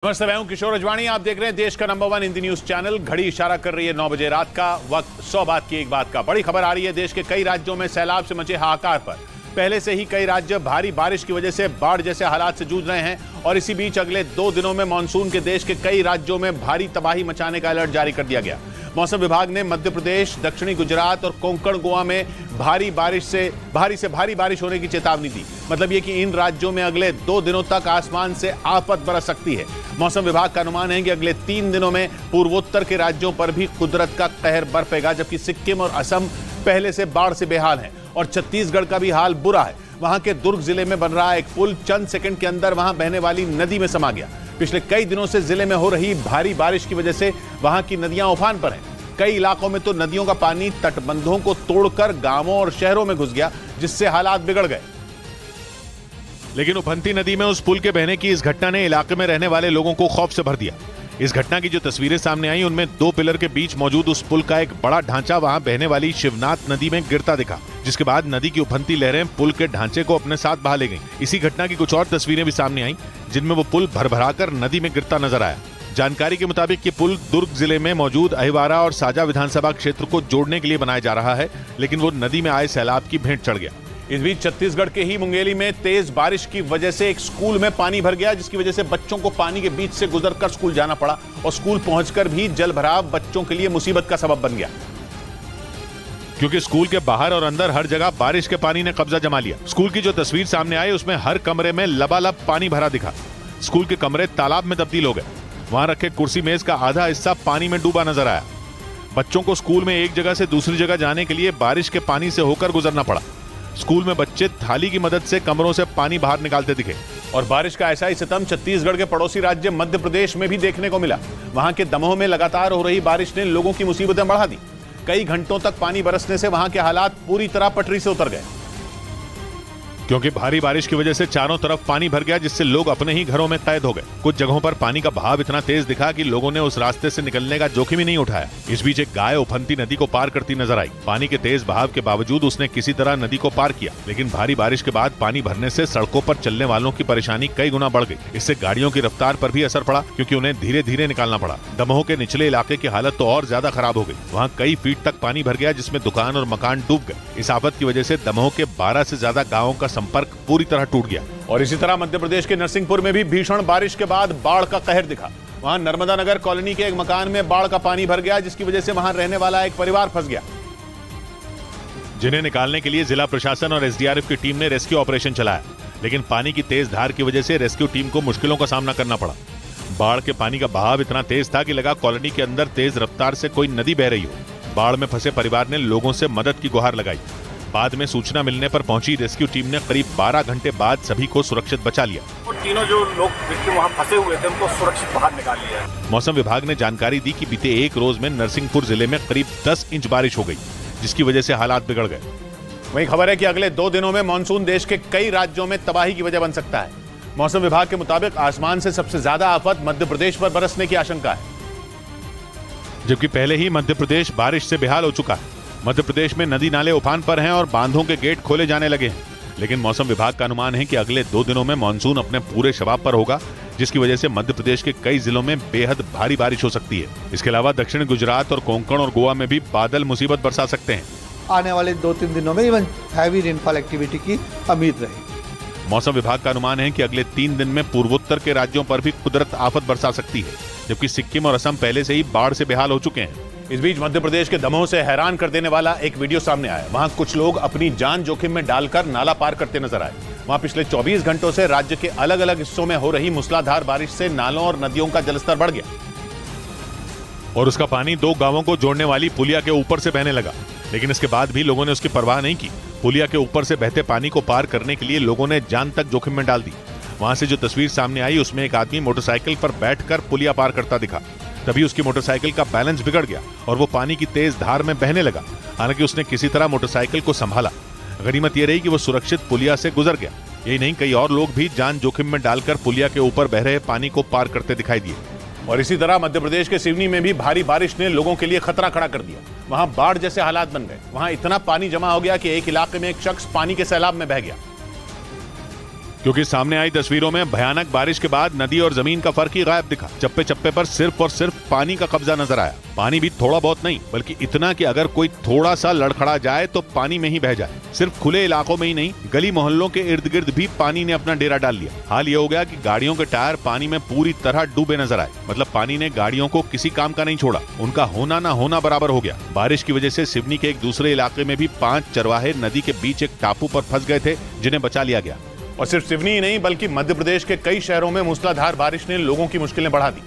नमस्ते, मैं हूं किशोर अजवाणी। आप देख रहे हैं देश का नंबर 1 हिंदी न्यूज चैनल। घड़ी इशारा कर रही है 9 बजे रात का। वक्त 100 बात की एक बात का। बड़ी खबर आ रही है देश के कई राज्यों में सैलाब से मचे हाहाकार पर। पहले से ही कई राज्य भारी बारिश की वजह से बाढ़ जैसे हालात से जूझ रहे हैं और इसी बीच अगले 2 दिनों में मानसून के देश के कई राज्यों में भारी तबाही मचाने का अलर्ट जारी कर दिया गया। मौसम विभाग ने मध्य प्रदेश, दक्षिणी गुजरात और कोंकण गोवा में भारी से भारी बारिश होने की चेतावनी दी। मतलब ये कि इन राज्यों में अगले 2 दिनों तक आसमान से आफत बरस सकती है। मौसम विभाग का अनुमान है कि अगले 3 दिनों में पूर्वोत्तर के राज्यों पर भी कुदरत का कहर बरपेगा, जबकि सिक्किम और असम पहले से बाढ़ से बेहाल हैं और छत्तीसगढ़ का भी हाल बुरा है। वहां के दुर्ग जिले में बन रहा एक पुल चंद सेकंड के अंदर वहां बहने वाली नदी में समा गया। पिछले कई दिनों से जिले में हो रही भारी बारिश की वजह से वहां की नदियां उफान पर हैं। कई इलाकों में तो नदियों का पानी तटबंधों को तोड़कर गांवों और शहरों में घुस गया, जिससे हालात बिगड़ गए। लेकिन उफनती नदी में उस पुल के बहने की इस घटना ने इलाके में रहने वाले लोगों को खौफ से भर दिया। इस घटना की जो तस्वीरें सामने आई उनमें 2 पिलर के बीच मौजूद उस पुल का एक बड़ा ढांचा वहां बहने वाली शिवनाथ नदी में गिरता दिखा, जिसके बाद नदी की उफनती लहरें पुल के ढांचे को अपने साथ बहा ले गईं। इसी घटना की कुछ और तस्वीरें भी सामने आई जिनमें वो पुल भरभराकर नदी में गिरता नजर आया। जानकारी के मुताबिक ये पुल दुर्ग जिले में मौजूद अहिवारा और साजा विधानसभा क्षेत्र को जोड़ने के लिए बनाया जा रहा है, लेकिन वो नदी में आए सैलाब की भेंट चढ़ गया। इस बीच छत्तीसगढ़ के ही मुंगेली में तेज बारिश की वजह से एक स्कूल में पानी भर गया, जिसकी वजह से बच्चों को पानी के बीच से गुजरकर स्कूल जाना पड़ा और स्कूल पहुंचकर भी जल भराव बच्चों के लिए मुसीबत का सबब बन गया, क्योंकि स्कूल के बाहर और अंदर हर जगह बारिश के पानी ने कब्जा जमा लिया। स्कूल की जो तस्वीर सामने आई उसमें हर कमरे में लबालब पानी भरा दिखा। स्कूल के कमरे तालाब में तब्दील हो गए। वहां रखे कुर्सी मेज का आधा हिस्सा पानी में डूबा नजर आया। बच्चों को स्कूल में एक जगह से दूसरी जगह जाने के लिए बारिश के पानी से होकर गुजरना पड़ा। स्कूल में बच्चे थाली की मदद से कमरों से पानी बाहर निकालते दिखे। और बारिश का ऐसा ही सितम छत्तीसगढ़ के पड़ोसी राज्य मध्य प्रदेश में भी देखने को मिला। वहां के दमोह में लगातार हो रही बारिश ने लोगों की मुसीबतें बढ़ा दी। कई घंटों तक पानी बरसने से वहां के हालात पूरी तरह पटरी से उतर गए, क्योंकि भारी बारिश की वजह से चारों तरफ पानी भर गया, जिससे लोग अपने ही घरों में कैद हो गए। कुछ जगहों पर पानी का बहाव इतना तेज दिखा कि लोगों ने उस रास्ते से निकलने का जोखिम ही नहीं उठाया। इस बीच एक गाय उफनती नदी को पार करती नजर आई। पानी के तेज बहाव के बावजूद उसने किसी तरह नदी को पार किया, लेकिन भारी बारिश के बाद पानी भरने से सड़कों पर चलने वालों की परेशानी कई गुना बढ़ गई। इससे गाड़ियों की रफ्तार पर भी असर पड़ा, क्योंकि उन्हें धीरे धीरे निकालना पड़ा। दमोह के निचले इलाके की हालत तो और ज्यादा खराब हो गई। वहाँ कई फीट तक पानी भर गया, जिसमें दुकान और मकान डूब गए। इस आफत की वजह से दमोह के 12 से ज्यादा गाँवों का संपर्क पूरी तरह टूट गया। और इसी तरह मध्य प्रदेश के नरसिंहपुर में भी भीषण बारिश के बाद बाढ़ का कहर दिखा। वहां नर्मदा नगर कॉलोनी के एक मकान में बाढ़ का पानी भर गया, जिसकी वजह से वहां रहने वाला एक परिवार फंस गया, जिन्हें निकालने के लिए जिला प्रशासन और एसडीआरएफ की टीम ने रेस्क्यू ऑपरेशन चलाया। लेकिन पानी की तेज धार की वजह से रेस्क्यू टीम को मुश्किलों का सामना करना पड़ा। बाढ़ के पानी का बहाव इतना तेज था कि लगा कॉलोनी के अंदर तेज रफ्तार से कोई नदी बह रही हो। बाढ़ में फंसे परिवार ने लोगों से मदद की गुहार लगाई। बाद में सूचना मिलने पर पहुंची रेस्क्यू टीम ने करीब 12 घंटे बाद सभी को सुरक्षित बचा लिया। और तीनों जो लोग वहां फंसे हुए थे उनको सुरक्षित बाहर निकाल लिया। मौसम विभाग ने जानकारी दी कि बीते एक रोज में नरसिंहपुर जिले में करीब 10 इंच बारिश हो गई, जिसकी वजह से हालात बिगड़ गए। वहीं खबर है कि अगले 2 दिनों में मानसून देश के कई राज्यों में तबाही की वजह बन सकता है। मौसम विभाग के मुताबिक आसमान से सबसे ज्यादा आफत मध्य प्रदेश पर बरसने की आशंका है, जबकि पहले ही मध्य प्रदेश बारिश से बेहाल हो चुका है। मध्य प्रदेश में नदी नाले उफान पर हैं और बांधों के गेट खोले जाने लगे हैं। लेकिन मौसम विभाग का अनुमान है कि अगले 2 दिनों में मानसून अपने पूरे शबाब पर होगा, जिसकी वजह से मध्य प्रदेश के कई जिलों में बेहद भारी बारिश हो सकती है। इसके अलावा दक्षिण गुजरात और कोंकण और गोवा में भी बादल मुसीबत बरसा सकते हैं। आने वाले 2-3 दिनों में इवन हैवी रेनफॉल एक्टिविटी की उम्मीद रहेगी। मौसम विभाग का अनुमान है कि अगले 3 दिन में पूर्वोत्तर के राज्यों पर भी कुदरत आफत बरसा सकती है, जबकि सिक्किम और असम पहले से ही बाढ़ से बेहाल हो चुके हैं। इस बीच मध्य प्रदेश के दमोह से हैरान कर देने वाला एक वीडियो सामने आया। वहां कुछ लोग अपनी जान जोखिम में डालकर नाला पार करते नजर आए। वहां पिछले 24 घंटों से राज्य के अलग अलग हिस्सों में हो रही मूसलाधार बारिश से नालों और नदियों का जलस्तर बढ़ गया और उसका पानी 2 गांवों को जोड़ने वाली पुलिया के ऊपर से बहने लगा। लेकिन इसके बाद भी लोगों ने उसकी परवाह नहीं की। पुलिया के ऊपर से बहते पानी को पार करने के लिए लोगों ने जान तक जोखिम में डाल दी। वहां से जो तस्वीर सामने आई उसमें एक आदमी मोटरसाइकिल पर बैठकर पुलिया पार करता दिखा। तभी उसकी मोटरसाइकिल का बैलेंस बिगड़ गया और वो पानी की तेज धार में बहने लगा। हालांकि उसने किसी तरह मोटरसाइकिल को संभाला। गनीमत यह रही कि वो सुरक्षित पुलिया से गुजर गया। यही नहीं, कई और लोग भी जान जोखिम में डालकर पुलिया के ऊपर बह रहे पानी को पार करते दिखाई दिए। और इसी तरह मध्य प्रदेश के सिवनी में भी भारी बारिश ने लोगों के लिए खतरा खड़ा कर दिया। वहां बाढ़ जैसे हालात बन गए। वहां इतना पानी जमा हो गया कि एक इलाके में एक शख्स पानी के सैलाब में बह गया। क्योंकि सामने आई तस्वीरों में भयानक बारिश के बाद नदी और जमीन का फर्क ही गायब दिखा। चप्पे चप्पे पर सिर्फ और सिर्फ पानी का कब्जा नजर आया। पानी भी थोड़ा बहुत नहीं, बल्कि इतना कि अगर कोई थोड़ा सा लड़खड़ा जाए तो पानी में ही बह जाए। सिर्फ खुले इलाकों में ही नहीं, गली मोहल्लों के इर्द गिर्द भी पानी ने अपना डेरा डाल लिया। हाल ये हो गया कि गाड़ियों के टायर पानी में पूरी तरह डूबे नजर आए। मतलब पानी ने गाड़ियों को किसी काम का नहीं छोड़ा, उनका होना ना होना बराबर हो गया। बारिश की वजह से सिवनी के एक दूसरे इलाके में भी 5 चरवाहे नदी के बीच एक टापू पर फंस गए थे, जिन्हें बचा लिया गया। और सिर्फ सिवनी ही नहीं, बल्कि मध्य प्रदेश के कई शहरों में मूसलाधार बारिश ने लोगों की मुश्किलें बढ़ा दी।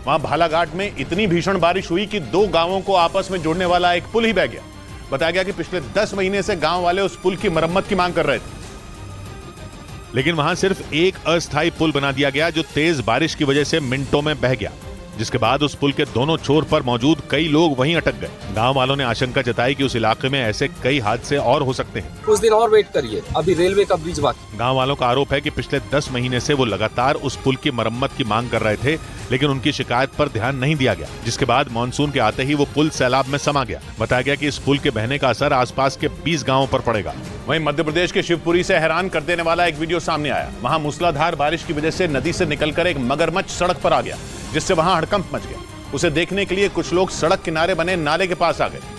वहां भालाघाट में इतनी भीषण बारिश हुई कि 2 गांवों को आपस में जोड़ने वाला एक पुल ही बह गया। बताया गया कि पिछले 10 महीने से गांव वाले उस पुल की मरम्मत की मांग कर रहे थे, लेकिन वहां सिर्फ एक अस्थायी पुल बना दिया गया जो तेज बारिश की वजह से मिनटों में बह गया, जिसके बाद उस पुल के दोनों छोर पर मौजूद कई लोग वहीं अटक गए। गांव वालों ने आशंका जताई कि उस इलाके में ऐसे कई हादसे और हो सकते हैं। कुछ दिन और वेट करिए, अभी रेलवे का ब्रिज बाकी। गांव वालों का आरोप है कि पिछले 10 महीने से वो लगातार उस पुल की मरम्मत की मांग कर रहे थे, लेकिन उनकी शिकायत पर ध्यान नहीं दिया गया, जिसके बाद मानसून के आते ही वो पुल सैलाब में समा गया। बताया गया कि इस पुल के बहने का असर आसपास के 20 गांवों पर पड़ेगा। वहीं मध्य प्रदेश के शिवपुरी से हैरान कर देने वाला एक वीडियो सामने आया। वहां मूसलाधार बारिश की वजह से नदी से निकलकर एक मगरमच्छ सड़क पर आ गया, जिससे वहां हड़कंप मच गया। उसे देखने के लिए कुछ लोग सड़क किनारे बने नाले के पास आ गए,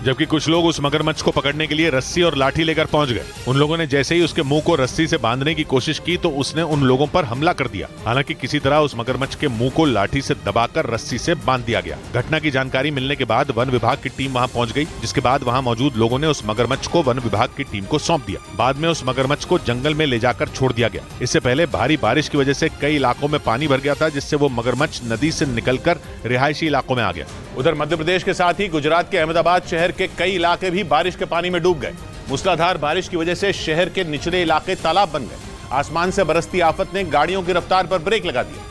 जबकि कुछ लोग उस मगरमच्छ को पकड़ने के लिए रस्सी और लाठी लेकर पहुंच गए। उन लोगों ने जैसे ही उसके मुंह को रस्सी से बांधने की कोशिश की तो उसने उन लोगों पर हमला कर दिया। हालांकि किसी तरह उस मगरमच्छ के मुंह को लाठी से दबाकर रस्सी से बांध दिया गया। घटना की जानकारी मिलने के बाद वन विभाग की टीम वहां पहुंच गई, जिसके बाद वहां मौजूद लोगों ने उस मगरमच्छ को वन विभाग की टीम को सौंप दिया। बाद में उस मगरमच्छ को जंगल में ले जाकर छोड़ दिया गया। इससे पहले भारी बारिश की वजह से कई इलाकों में पानी भर गया था, जिससे वो मगरमच्छ नदी से निकलकर रिहायशी इलाकों में आ गया। उधर मध्य प्रदेश के साथ ही गुजरात के अहमदाबाद शहर के कई इलाके भी बारिश के पानी में डूब गए। मूसलाधार बारिश की वजह से शहर के निचले इलाके तालाब बन गए। आसमान से बरसती आफत ने गाड़ियों की रफ्तार पर ब्रेक लगा दिया,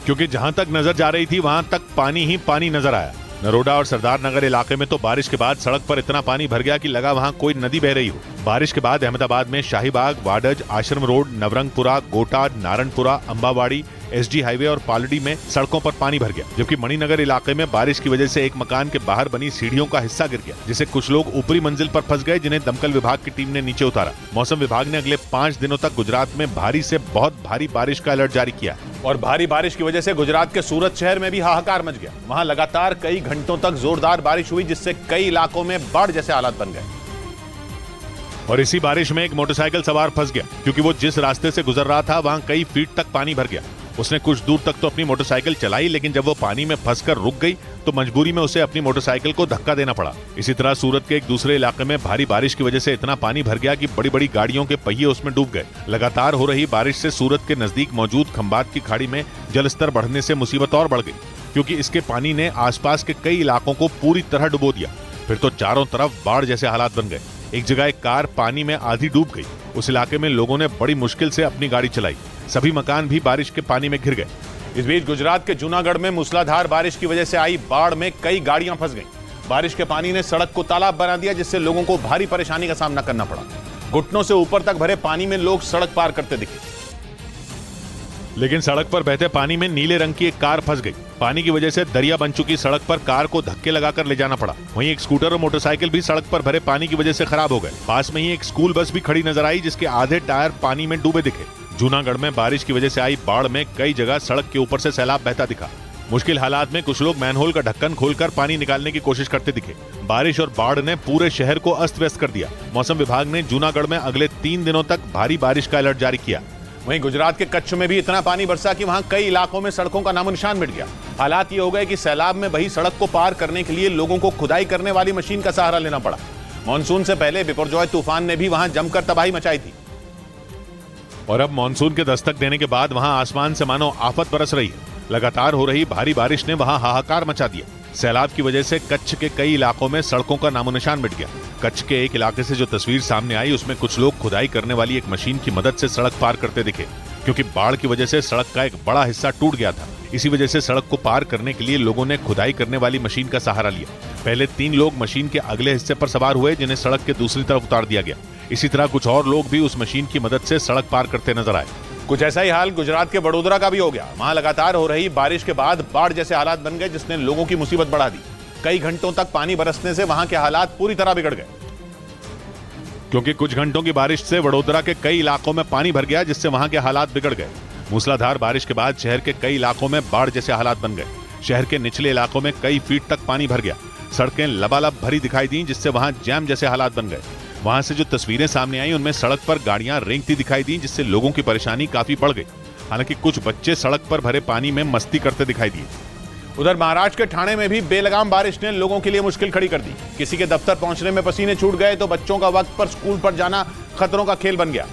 क्योंकि जहां तक नजर जा रही थी वहां तक पानी ही पानी नजर आया। नरोडा और सरदार नगर इलाके में तो बारिश के बाद सड़क पर इतना पानी भर गया कि लगा वहां कोई नदी बह रही हो। बारिश के बाद अहमदाबाद में शाहीबाग, वाडज, आश्रम रोड, नवरंगपुरा, गोटा, नारायणपुरा, अंबावाड़ी, एसजी हाईवे और पालड़ी में सड़कों पर पानी भर गया। जबकि मणिनगर इलाके में बारिश की वजह से एक मकान के बाहर बनी सीढ़ियों का हिस्सा गिर गया, जिससे कुछ लोग ऊपरी मंजिल पर फंस गए, जिन्हें दमकल विभाग की टीम ने नीचे उतारा। मौसम विभाग ने अगले 5 दिनों तक गुजरात में भारी से बहुत भारी बारिश का अलर्ट जारी किया। और भारी बारिश की वजह से गुजरात के सूरत शहर में भी हाहाकार मच गया। वहां लगातार कई घंटों तक जोरदार बारिश हुई, जिससे कई इलाकों में बाढ़ जैसे हालात बन गए। और इसी बारिश में एक मोटरसाइकिल सवार फंस गया, क्योंकि वो जिस रास्ते से गुजर रहा था वहां कई फीट तक पानी भर गया। उसने कुछ दूर तक तो अपनी मोटरसाइकिल चलाई, लेकिन जब वो पानी में फंसकर रुक गई तो मजबूरी में उसे अपनी मोटरसाइकिल को धक्का देना पड़ा। इसी तरह सूरत के एक दूसरे इलाके में भारी बारिश की वजह से इतना पानी भर गया कि बड़ी बड़ी गाड़ियों के पहिए उसमें डूब गए। लगातार हो रही बारिश से सूरत के नजदीक मौजूद खंबात की खाड़ी में जलस्तर बढ़ने से मुसीबत और बढ़ गई, क्योंकि इसके पानी ने आसपास के कई इलाकों को पूरी तरह डुबो दिया। फिर तो चारों तरफ बाढ़ जैसे हालात बन गए। एक जगह एक कार पानी में आधी डूब गई। उस इलाके में लोगों ने बड़ी मुश्किल से अपनी गाड़ी चलाई। सभी मकान भी बारिश के पानी में घिर गए। इस बीच गुजरात के जूनागढ़ में मूसलाधार बारिश की वजह से आई बाढ़ में कई गाड़ियां फंस गईं। बारिश के पानी ने सड़क को तालाब बना दिया, जिससे लोगों को भारी परेशानी का सामना करना पड़ा। घुटनों से ऊपर तक भरे पानी में लोग सड़क पार करते दिखे, लेकिन सड़क पर बहते पानी में नीले रंग की एक कार फंस गई। पानी की वजह से दरिया बन चुकी सड़क पर कार को धक्के लगाकर ले जाना पड़ा। वहीं एक स्कूटर और मोटरसाइकिल भी सड़क पर भरे पानी की वजह से खराब हो गए। पास में ही एक स्कूल बस भी खड़ी नजर आई, जिसके आधे टायर पानी में डूबे दिखे। जूनागढ़ में बारिश की वजह से आई बाढ़ में कई जगह सड़क के ऊपर से सैलाब बहता दिखा। मुश्किल हालात में कुछ लोग मैनहोल का ढक्कन खोलकर पानी निकालने की कोशिश करते दिखे। बारिश और बाढ़ ने पूरे शहर को अस्त व्यस्त कर दिया। मौसम विभाग ने जूनागढ़ में अगले 3 दिनों तक भारी बारिश का अलर्ट जारी किया। वहीं गुजरात के कच्छ में भी इतना पानी बरसा कि वहां कई इलाकों में सड़कों का नामो निशान मिट गया। हालात ये हो गए कि सैलाब में बही सड़क को पार करने के लिए लोगों को खुदाई करने वाली मशीन का सहारा लेना पड़ा। मानसून से पहले बिपरजॉय तूफान ने भी वहां जमकर तबाही मचाई थी, और अब मानसून के दस्तक देने के बाद वहां आसमान से मानो आफत बरस रही है। लगातार हो रही भारी बारिश ने वहां हाहाकार मचा दिया। सैलाब की वजह से कच्छ के कई इलाकों में सड़कों का नामो निशान मिट गया। कच्छ के एक इलाके से जो तस्वीर सामने आई, उसमें कुछ लोग खुदाई करने वाली एक मशीन की मदद से सड़क पार करते दिखे, क्योंकि बाढ़ की वजह से सड़क का एक बड़ा हिस्सा टूट गया था। इसी वजह से सड़क को पार करने के लिए लोगों ने खुदाई करने वाली मशीन का सहारा लिया। पहले 3 लोग मशीन के अगले हिस्से पर सवार हुए, जिन्हें सड़क के दूसरी तरफ उतार दिया गया। इसी तरह कुछ और लोग भी उस मशीन की मदद से सड़क पार करते नजर आए। कुछ ऐसा ही हाल गुजरात के वडोदरा का भी हो गया। वहां लगातार हो रही बारिश के बाद बाढ़ जैसे हालात बन गए, जिसने लोगों की मुसीबत बढ़ा दी। कई घंटों तक पानी बरसने से वहां के हालात पूरी तरह बिगड़ गए। क्योंकि कुछ घंटों की बारिश से वडोदरा के कई इलाकों में पानी भर गया, जिससे वहां के हालात बिगड़ गए। मूसलाधार बारिश के बाद शहर के कई इलाकों में बाढ़ जैसे हालात बन गए। शहर के निचले इलाकों में कई फीट तक पानी भर गया। सड़कें लबालब भरी दिखाई दी, जिससे वहां जैम जैसे हालात बन गए। वहां से जो तस्वीरें सामने आई उनमें सड़क पर गाड़ियां रेंगती दिखाई दी, जिससे लोगों की परेशानी काफी बढ़ गई। हालांकि कुछ बच्चे सड़क पर भरे पानी में मस्ती करते दिखाई दिए। उधर महाराष्ट्र के ठाणे में भी बेलगाम बारिश ने लोगों के लिए मुश्किल खड़ी कर दी। किसी के दफ्तर पहुंचने में पसीने छूट गए तो बच्चों का वक्त पर स्कूल पर जाना खतरों का खेल बन गया,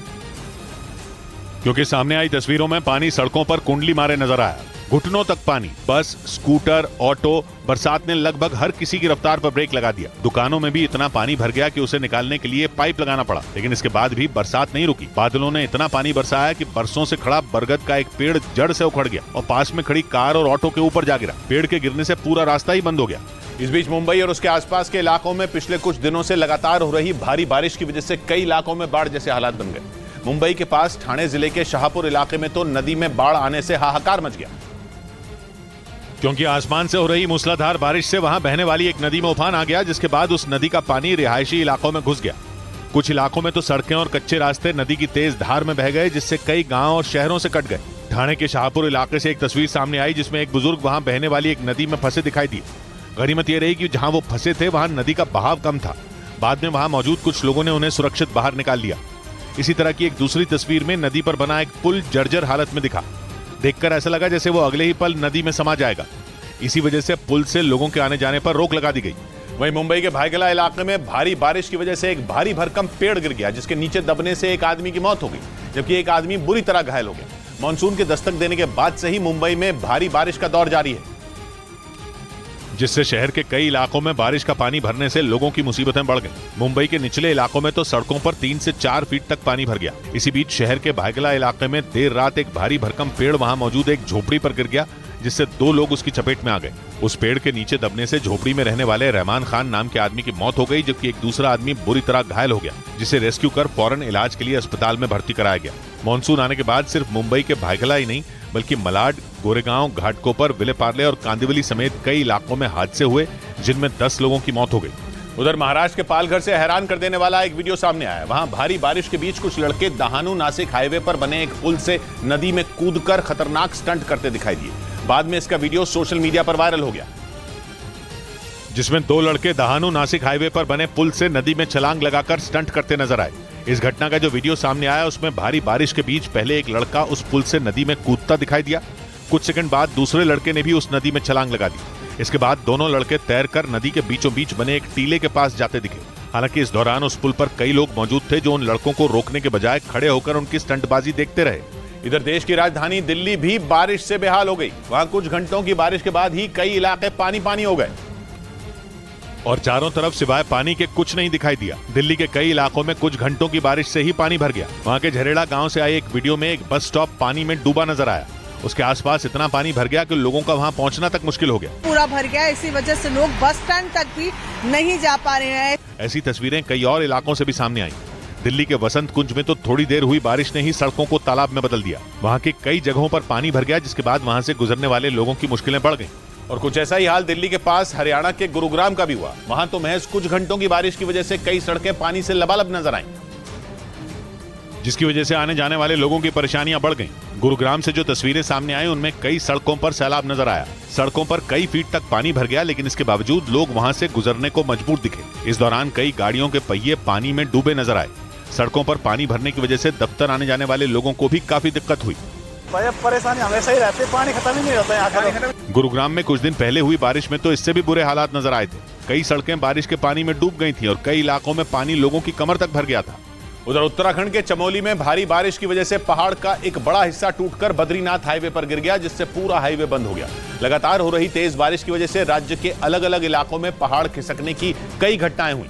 क्योंकि सामने आई तस्वीरों में पानी सड़कों पर कुंडली मारे नजर आया। घुटनों तक पानी। बस, स्कूटर, ऑटो, बरसात ने लगभग हर किसी की रफ्तार पर ब्रेक लगा दिया। दुकानों में भी इतना पानी भर गया कि उसे निकालने के लिए पाइप लगाना पड़ा, लेकिन इसके बाद भी बरसात नहीं रुकी। बादलों ने इतना पानी बरसाया कि बरसों से खड़ा बरगद का एक पेड़ जड़ से उखड़ गया और पास में खड़ी कार और ऑटो के ऊपर जा गिरा। पेड़ के गिरने से पूरा रास्ता ही बंद हो गया। इस बीच मुंबई और उसके आसपास के इलाकों में पिछले कुछ दिनों से लगातार हो रही भारी बारिश की वजह से कई इलाकों में बाढ़ जैसे हालात बन गए। मुंबई के पास ठाणे जिले के शाहपुर इलाके में तो नदी में बाढ़ आने से हाहाकार मच गया, क्योंकि आसमान से हो रही मूसलाधार बारिश से वहां बहने वाली एक नदी में उफान आ गया, जिसके बाद उस नदी का पानी रिहायशी इलाकों में घुस गया। कुछ इलाकों में तो सड़कें और कच्चे रास्ते नदी की तेज धार में बह गए, जिससे कई गांव और शहरों से कट गए। ठाणे के शाहपुर इलाके से एक तस्वीर सामने आई, जिसमें एक बुजुर्ग वहां बहने वाली एक नदी में फंसे दिखाई दिए। गनीमत यह रही कि जहां वो फंसे थे वहां नदी का बहाव कम था। बाद में वहां मौजूद कुछ लोगों ने उन्हें सुरक्षित बाहर निकाल लिया। इसी तरह की एक दूसरी तस्वीर में नदी पर बना एक पुल जर्जर हालत में दिखा। देखकर ऐसा लगा जैसे वो अगले ही पल नदी में समा जाएगा। इसी वजह से पुल से लोगों के आने जाने पर रोक लगा दी गई। वहीं मुंबई के भायखला इलाके में भारी बारिश की वजह से एक भारी भरकम पेड़ गिर गया, जिसके नीचे दबने से एक आदमी की मौत हो गई, जबकि एक आदमी बुरी तरह घायल हो गया। मानसून के दस्तक देने के बाद से ही मुंबई में भारी बारिश का दौर जारी है, जिससे शहर के कई इलाकों में बारिश का पानी भरने से लोगों की मुसीबतें बढ़ गई। मुंबई के निचले इलाकों में तो सड़कों पर 3 से 4 फीट तक पानी भर गया। इसी बीच शहर के भायखला इलाके में देर रात एक भारी भरकम पेड़ वहां मौजूद एक झोपड़ी पर गिर गया, जिससे 2 लोग उसकी चपेट में आ गए। उस पेड़ के नीचे दबने से झोपड़ी में रहने वाले रहमान खान नाम के आदमी की मौत हो गई, जबकि एक दूसरा आदमी बुरी तरह घायल हो गया, जिसे रेस्क्यू कर फौरन इलाज के लिए अस्पताल में भर्ती कराया गया। मानसून आने के बाद सिर्फ मुंबई के भायखला ही नहीं, बल्कि मलाड, गोरेगांव, घाटकोपर, विलेपार्ले और कांदिवली समेत कई इलाकों में हादसे हुए, जिनमें 10 लोगों की मौत हो गई। उधर महाराष्ट्र के पालघर से हैरान कर देने वाला एक वीडियो सामने आया। वहां भारी बारिश के बीच कुछ लड़के दहानू नासिक हाईवे पर बने एक पुल से नदी में कूदकर खतरनाक स्टंट करते दिखाई दिए। बाद में इसका वीडियो सोशल मीडिया पर वायरल हो गया, जिसमें 2 लड़के दहानू नासिक हाईवे पर बने पुल से नदी में छलांग लगाकर स्टंट करते नजर आए। इस घटना का जो वीडियो सामने आया उसमें भारी बारिश के बीच पहले एक लड़का उस पुल से नदी में कूदता दिखाई दिया। कुछ सेकंड बाद दूसरे लड़के ने भी उस नदी में छलांग लगा दी। इसके बाद दोनों लड़के तैरकर नदी के बीचों बीच बने एक टीले के पास जाते दिखे। हालांकि इस दौरान उस पुल पर कई लोग मौजूद थे, जो उन लड़कों को रोकने के बजाय खड़े होकर उनकी स्टंटबाजी देखते रहे। इधर देश की राजधानी दिल्ली भी बारिश से बेहाल हो गई। वहां कुछ घंटों की बारिश के बाद ही कई इलाके पानी पानी हो गए और चारों तरफ सिवाय पानी के कुछ नहीं दिखाई दिया। दिल्ली के कई इलाकों में कुछ घंटों की बारिश से ही पानी भर गया। वहां के झरेड़ा गांव से आए एक वीडियो में एक बस स्टॉप पानी में डूबा नजर आया। उसके आसपास इतना पानी भर गया कि लोगों का वहां पहुंचना तक मुश्किल हो गया। पूरा भर गया, इसी वजह से लोग बस स्टैंड तक भी नहीं जा पा रहे हैं। ऐसी तस्वीरें कई और इलाकों से भी सामने आई। दिल्ली के वसंत कुंज में तो थोड़ी देर हुई बारिश ने ही सड़कों को तालाब में बदल दिया। वहां के कई जगहों पर पानी भर गया, जिसके बाद वहां से गुजरने वाले लोगों की मुश्किलें बढ़ गईं। और कुछ ऐसा ही हाल दिल्ली के पास हरियाणा के गुरुग्राम का भी हुआ। वहां तो महज कुछ घंटों की बारिश की वजह से कई सड़कें पानी से लबालब नजर आईं, जिसकी वजह से आने जाने वाले लोगों की परेशानियां बढ़ गईं। गुरुग्राम से जो तस्वीरें सामने आई उनमें कई सड़कों पर सैलाब नजर आया। सड़कों पर कई फीट तक पानी भर गया, लेकिन इसके बावजूद लोग वहां से गुजरने को मजबूर दिखे। इस दौरान कई गाड़ियों के पहिए पानी में डूबे नजर आए। सड़कों पर पानी भरने की वजह से दफ्तर आने जाने वाले लोगों को भी काफी दिक्कत हुई। परेशानी हमेशा ही रहती है, पानी खत्म ही नहीं होता यहाँ। गुरुग्राम में कुछ दिन पहले हुई बारिश में तो इससे भी बुरे हालात नजर आए थे। कई सड़कें बारिश के पानी में डूब गई थी और कई इलाकों में पानी लोगों की कमर तक भर गया था। उधर उत्तराखंड के चमोली में भारी बारिश की वजह से पहाड़ का एक बड़ा हिस्सा टूटकर बद्रीनाथ हाईवे पर गिर गया, जिससे पूरा हाईवे बंद हो गया। लगातार हो रही तेज बारिश की वजह से राज्य के अलग अलग इलाकों में पहाड़ खिसकने की कई घटनाएं हुई,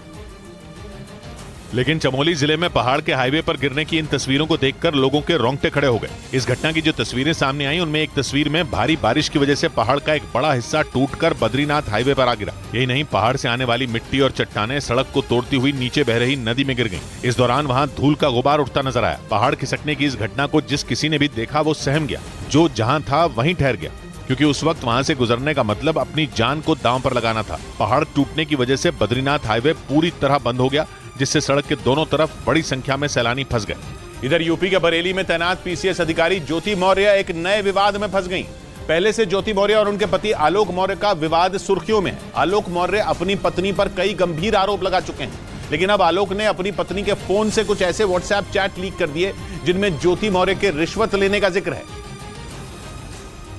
लेकिन चमोली जिले में पहाड़ के हाईवे पर गिरने की इन तस्वीरों को देखकर लोगों के रोंगटे खड़े हो गए। इस घटना की जो तस्वीरें सामने आई उनमें एक तस्वीर में भारी बारिश की वजह से पहाड़ का एक बड़ा हिस्सा टूटकर बद्रीनाथ हाईवे पर आ गिरा। यही नहीं, पहाड़ से आने वाली मिट्टी और चट्टानें सड़क को तोड़ती हुई नीचे बह रही नदी में गिर गईं। इस दौरान वहां धूल का गुबार उठता नजर आया। पहाड़ खिसकने की इस घटना को जिस किसी ने भी देखा वो सहम गया। जो जहां था वहीं ठहर गया, क्योंकि उस वक्त वहां से गुजरने का मतलब अपनी जान को दांव पर लगाना था। पहाड़ टूटने की वजह से बद्रीनाथ हाईवे पूरी तरह बंद हो गया, जिससे सड़क के दोनों तरफ बड़ी संख्या में सैलानी फंस गए। इधर यूपी के बरेली में तैनात पीसीएस अधिकारी ज्योति मौर्य एक नए विवाद में फंस गई। पहले से ज्योति मौर्य और उनके पति आलोक मौर्य का विवाद सुर्खियों में है। आलोक मौर्य अपनी पत्नी पर कई गंभीर आरोप लगा चुके हैं, लेकिन अब आलोक ने अपनी पत्नी के फोन से कुछ ऐसे व्हाट्सएप चैट लीक कर दिए जिनमें ज्योति मौर्य के रिश्वत लेने का जिक्र है,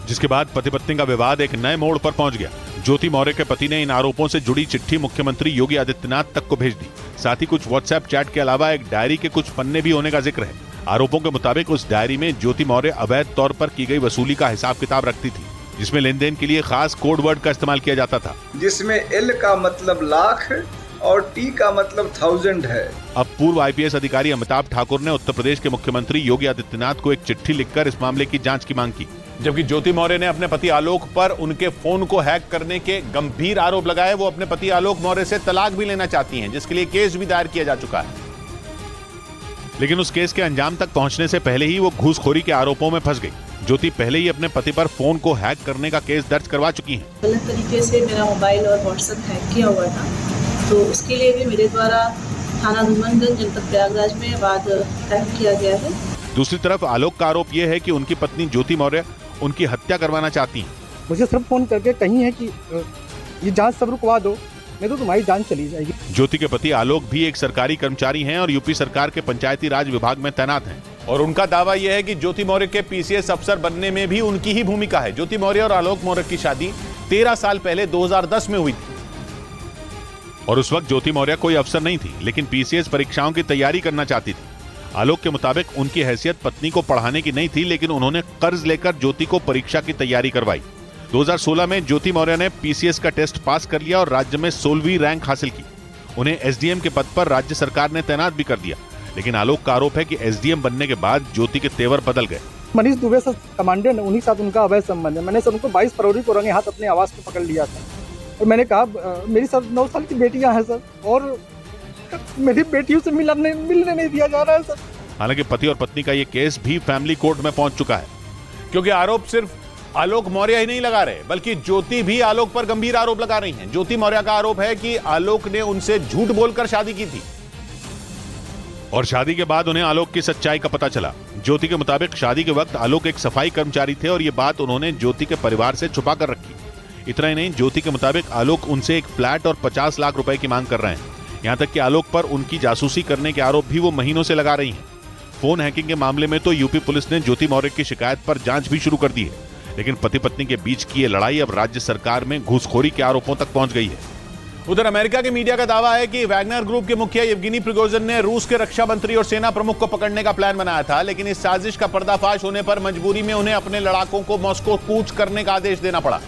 जिसके बाद पति पत्नी का विवाद एक नए मोड़ पर पहुंच गया। ज्योति मौर्य के पति ने इन आरोपों से जुड़ी चिट्ठी मुख्यमंत्री योगी आदित्यनाथ तक को भेज दी। साथ ही कुछ व्हाट्सएप चैट के अलावा एक डायरी के कुछ पन्ने भी होने का जिक्र है। आरोपों के मुताबिक उस डायरी में ज्योति मौर्य अवैध तौर पर की गई वसूली का हिसाब किताब रखती थी, जिसमें लेन देन के लिए खास कोड वर्ड का इस्तेमाल किया जाता था, जिसमें एल का मतलब लाख और टी का मतलब 1000 है। अब पूर्व आईपीएस अधिकारी अमिताभ ठाकुर ने उत्तर प्रदेश के मुख्यमंत्री योगी आदित्यनाथ को एक चिट्ठी लिखकर इस मामले की जांच की मांग की, जबकि ज्योति मौर्य ने अपने पति आलोक पर उनके फोन को हैक करने के गंभीर आरोप लगाए। वो अपने पति आलोक मौर्य से तलाक भी लेना चाहती हैं, जिसके लिए केस भी दायर किया जा चुका है। लेकिन उस केस के अंजाम तक पहुंचने से पहले ही वो घूसखोरी के आरोपों में फंस गई। ज्योति पहले ही अपने पति पर फोन को हैक करने का केस दर्ज करवा चुकी हैं। गलत तरीके से मेरा मोबाइल और व्हाट्सएप हैक किया हुआ था, तो उसके लिए भी मेरे द्वारा थाना धूमनगंज जनपद प्रयागराज में वाद दायर किया गया है। दूसरी तरफ आलोक का आरोप यह है कि उनकी पत्नी ज्योति मौर्य उनकी हत्या करवाना चाहती हैं। मुझे सिर्फ फोन करके कही है कि ये जांच सब रुकवा दो, नहीं तो तुम्हारी जान चली जाएगी। ज्योति के पति आलोक भी एक सरकारी कर्मचारी हैं और यूपी सरकार के पंचायती राज विभाग में तैनात हैं। और उनका दावा यह है कि ज्योति मौर्य के पीसीएस अफसर बनने में भी उनकी ही भूमिका है। ज्योति मौर्य और आलोक मौर्य की शादी 13 साल पहले 2010 में हुई थी और उस वक्त ज्योति मौर्य कोई अफसर नहीं थी, लेकिन पीसीएस परीक्षाओं की तैयारी करना चाहती थी। आलोक के मुताबिक उनकी हैसियत पत्नी को पढ़ाने की नहीं थी, लेकिन उन्होंने कर्ज लेकर ज्योति को परीक्षा की तैयारी करवाई। 2016 में ज्योति मौर्य ने पीसीएस का टेस्ट पास कर लिया और राज्य में 16वीं रैंक हासिल की। उन्हें एसडीएम के पद पर राज्य सरकार ने तैनात भी कर दिया, लेकिन आलोक का आरोप है कि एसडीएम बनने के बाद ज्योति के तेवर बदल गए। मनीष दुबे से कमांडेंट, उन्हीं के साथ उनका अवैध संबंध है। मैंने सर उनको 22 फरवरी को रंगे हाथ अपने आवास पे पकड़ लिया था और मैंने कहा मेरी सर 9 साल की बेटियां हैं सर, और मेरी बेटियों से मिलने नहीं दिया जा रहा है सर। हालांकि पति और पत्नी का ये केस भी फैमिली कोर्ट में पहुंच चुका है, क्योंकि आरोप सिर्फ आलोक मौर्य ही नहीं लगा रहे, बल्कि ज्योति भी आलोक पर गंभीर आरोप लगा रही हैं। ज्योति मौर्य का आरोप है कि आलोक ने उनसे झूठ बोलकर शादी की थी और शादी के बाद उन्हें आलोक की सच्चाई का पता चला। ज्योति के मुताबिक शादी के वक्त आलोक एक सफाई कर्मचारी थे और ये बात उन्होंने ज्योति के परिवार से छुपा कर रखी। इतना ही नहीं, ज्योति के मुताबिक आलोक उनसे एक फ्लैट और 50 लाख रुपए की मांग कर रहे हैं। यहाँ तक कि आलोक पर उनकी जासूसी करने के आरोप भी वो महीनों से लगा रही हैं। फोन हैकिंग के मामले में तो यूपी पुलिस ने ज्योति मौर्य की शिकायत पर जांच भी शुरू कर दी है, लेकिन पति पत्नी के बीच की ये लड़ाई अब राज्य सरकार में घूसखोरी के आरोपों तक पहुंच गई है। उधर अमेरिका के मीडिया का दावा है कि वैगनर ग्रुप के मुखिया येवगेनी प्रिगोजिन ने रूस के रक्षा मंत्री और सेना प्रमुख को पकड़ने का प्लान बनाया था, लेकिन इस साजिश का पर्दाफाश होने पर मजबूरी में उन्हें अपने लड़ाकों को मॉस्को कूच करने का आदेश देना पड़ा,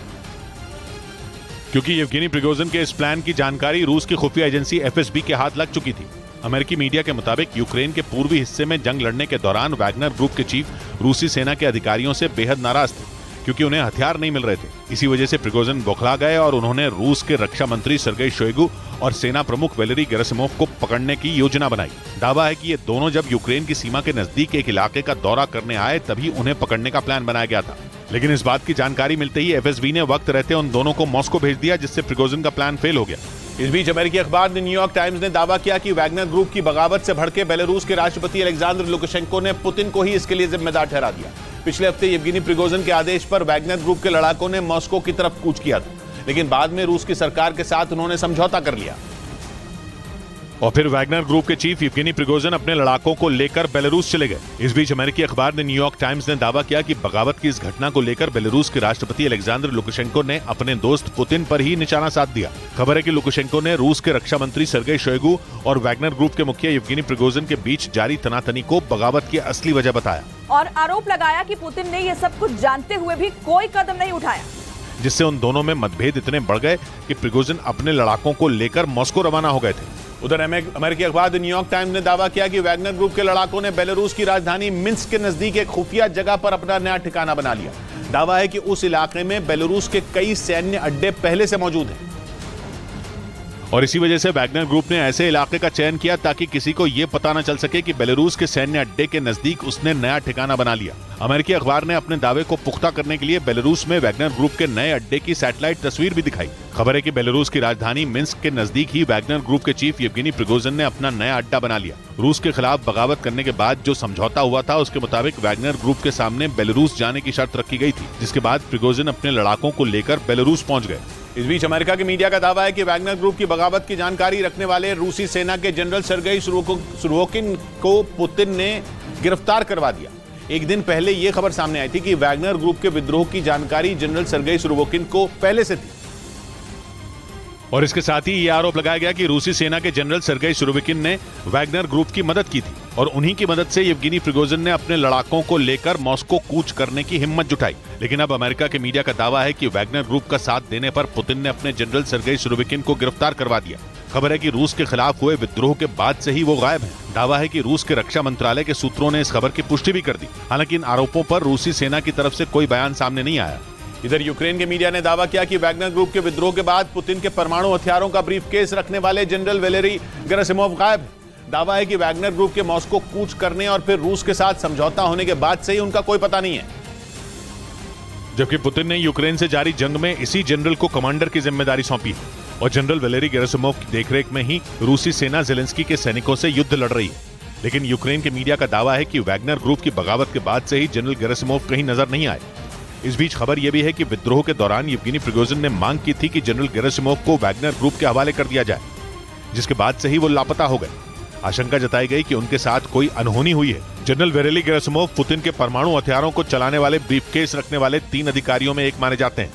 क्योंकि येवगेनी प्रिगोजिन के इस प्लान की जानकारी रूस की खुफिया एजेंसी एफएसबी के हाथ लग चुकी थी। अमेरिकी मीडिया के मुताबिक यूक्रेन के पूर्वी हिस्से में जंग लड़ने के दौरान वैगनर ग्रुप के चीफ रूसी सेना के अधिकारियों से बेहद नाराज थे, क्योंकि उन्हें हथियार नहीं मिल रहे थे। इसी वजह से प्रिगोजिन बौखला गए और उन्होंने रूस के रक्षा मंत्री सर्गेई शोइगु और सेना प्रमुख वैलेरी गेरासिमोव को पकड़ने की योजना बनाई। दावा है कि ये दोनों जब यूक्रेन की सीमा के नजदीक एक इलाके का दौरा करने आए तभी उन्हें पकड़ने का प्लान बनाया गया था, लेकिन इस बात की जानकारी मिलते ही एफएसबी ने वक्त रहते उन दोनों को मॉस्को भेज दिया, जिससे प्रिगोजिन का प्लान फेल हो गया। इस बीच अमेरिकी अखबार न्यूयॉर्क टाइम्स ने दावा किया कि वैगनर ग्रुप की बगावत से भड़के बेलारूस के राष्ट्रपति अलेक्जेंडर लुकाशेंको ने पुतिन को ही इसके लिए जिम्मेदार ठहरा दिया। पिछले हफ्ते येवगेनी प्रिगोजिन के आदेश पर वैगनर ग्रुप के लड़ाकों ने मॉस्को की तरफ कूच किया था, लेकिन बाद में रूस की सरकार के साथ उन्होंने समझौता कर लिया और फिर वैगनर ग्रुप के चीफ येवगेनी प्रिगोजिन अपने लड़ाकों को लेकर बेलारूस चले गए। इस बीच अमेरिकी अखबार ने न्यूयॉर्क टाइम्स ने दावा किया कि बगावत की इस घटना को लेकर बेलारूस के राष्ट्रपति अलेक्जेंडर लुकाशेंको ने अपने दोस्त पुतिन पर ही निशाना साध दिया। खबर है कि लुकाशेंको ने रूस के रक्षा मंत्री सर्गेई शोइगु और वैगनर ग्रुप के मुखिया येवगेनी प्रिगोजिन के बीच जारी तनातनी को बगावत की असली वजह बताया और आरोप लगाया कि पुतिन ने ये सब कुछ जानते हुए भी कोई कदम नहीं उठाया, जिससे उन दोनों में मतभेद इतने बढ़ गए कि प्रिगोजिन अपने लड़ाकों को लेकर मॉस्को रवाना हो गए थे। उधर अमेरिकी अखबार न्यूयॉर्क टाइम्स ने दावा किया कि वैगनर ग्रुप के लड़ाकों ने बेलारूस की राजधानी मिन्स्क के नजदीक एक खुफिया जगह पर अपना नया ठिकाना बना लिया। दावा है कि उस इलाके में बेलारूस के कई सैन्य अड्डे पहले से मौजूद हैं और इसी वजह से वैगनर ग्रुप ने ऐसे इलाके का चयन किया ताकि किसी को ये पता न चल सके कि बेलारूस के सैन्य अड्डे के नजदीक उसने नया ठिकाना बना लिया। अमेरिकी अखबार ने अपने दावे को पुख्ता करने के लिए बेलारूस में वैगनर ग्रुप के नए अड्डे की सैटेलाइट तस्वीर भी दिखाई। खबर है कि बेलारूस की राजधानी मिन्स्क के नजदीक ही वैगनर ग्रुप के चीफ येवगेनी प्रिगोजिन ने अपना नया अड्डा बना लिया। रूस के खिलाफ बगावत करने के बाद जो समझौता हुआ था उसके मुताबिक वैगनर ग्रुप के सामने बेलारूस जाने की शर्त रखी गई थी, जिसके बाद प्रिगोजिन अपने लड़ाकों को लेकर बेलारूस पहुंच गए। इस बीच अमेरिका के मीडिया का दावा है कि वैगनर ग्रुप की बगावत की जानकारी रखने वाले रूसी सेना के जनरल सर्गेई सुरोविकिन को पुतिन ने गिरफ्तार करवा दिया। एक दिन पहले यह खबर सामने आई थी कि वैगनर ग्रुप के विद्रोह की जानकारी जनरल सर्गेई सुरोविकिन को पहले से थी। और इसके साथ ही यह आरोप लगाया गया कि रूसी सेना के जनरल सर्गेई सुरोविकिन ने वैगनर ग्रुप की मदद की थी और उन्हीं की मदद से येवगेनी प्रिगोजिन ने अपने लड़ाकों को लेकर मॉस्को कूच करने की हिम्मत जुटाई। लेकिन अब अमेरिका के मीडिया का दावा है कि वैगनर ग्रुप का साथ देने पर पुतिन ने अपने जनरल सर्गेई सुरोविकिन को गिरफ्तार करवा दिया। खबर है कि रूस के खिलाफ हुए विद्रोह के बाद से ही वो गायब है। दावा है कि रूस के रक्षा मंत्रालय के सूत्रों ने इस खबर की पुष्टि भी कर दी। हालांकि इन आरोपों पर रूसी सेना की तरफ से कोई बयान सामने नहीं आया। इधर यूक्रेन के मीडिया ने दावा किया कि वैगनर ग्रुप के विद्रोह के बाद पुतिन के परमाणु हथियारों का ब्रीफकेस रखने वाले जनरल वैलेरी गेरासिमोव गायब है। दावा है कि वैगनर ग्रुप के मॉस्को कूच करने और फिर रूस के साथ समझौता होने के बाद से ही उनका कोई पता नहीं है। जबकि पुतिन ने यूक्रेन से जारी जंग में इसी जनरल को कमांडर की जिम्मेदारी सौंपी है और जनरल वैलेरी गेरासिमोव की देखरेख में ही रूसी सेना ज़ेलेंस्की के सैनिकों से युद्ध लड़ रही है। लेकिन यूक्रेन के मीडिया का दावा है कि वैगनर ग्रुप की बगावत के बाद से ही जनरल गेरासिमोव कहीं नजर नहीं आए। इस बीच खबर यह भी है कि विद्रोह के दौरान येवगेनी प्रिगोजिन ने मांग की थी कि जनरल गेरासिमोव को वैगनर ग्रुप के हवाले कर दिया जाए, जिसके बाद से ही वो लापता हो गए। आशंका जताई गई कि उनके साथ कोई अनहोनी हुई है। जनरल वैलेरी गेरासिमोव पुतिन के परमाणु हथियारों को चलाने वाले ब्रीफकेस रखने वाले 3 अधिकारियों में एक माने जाते हैं।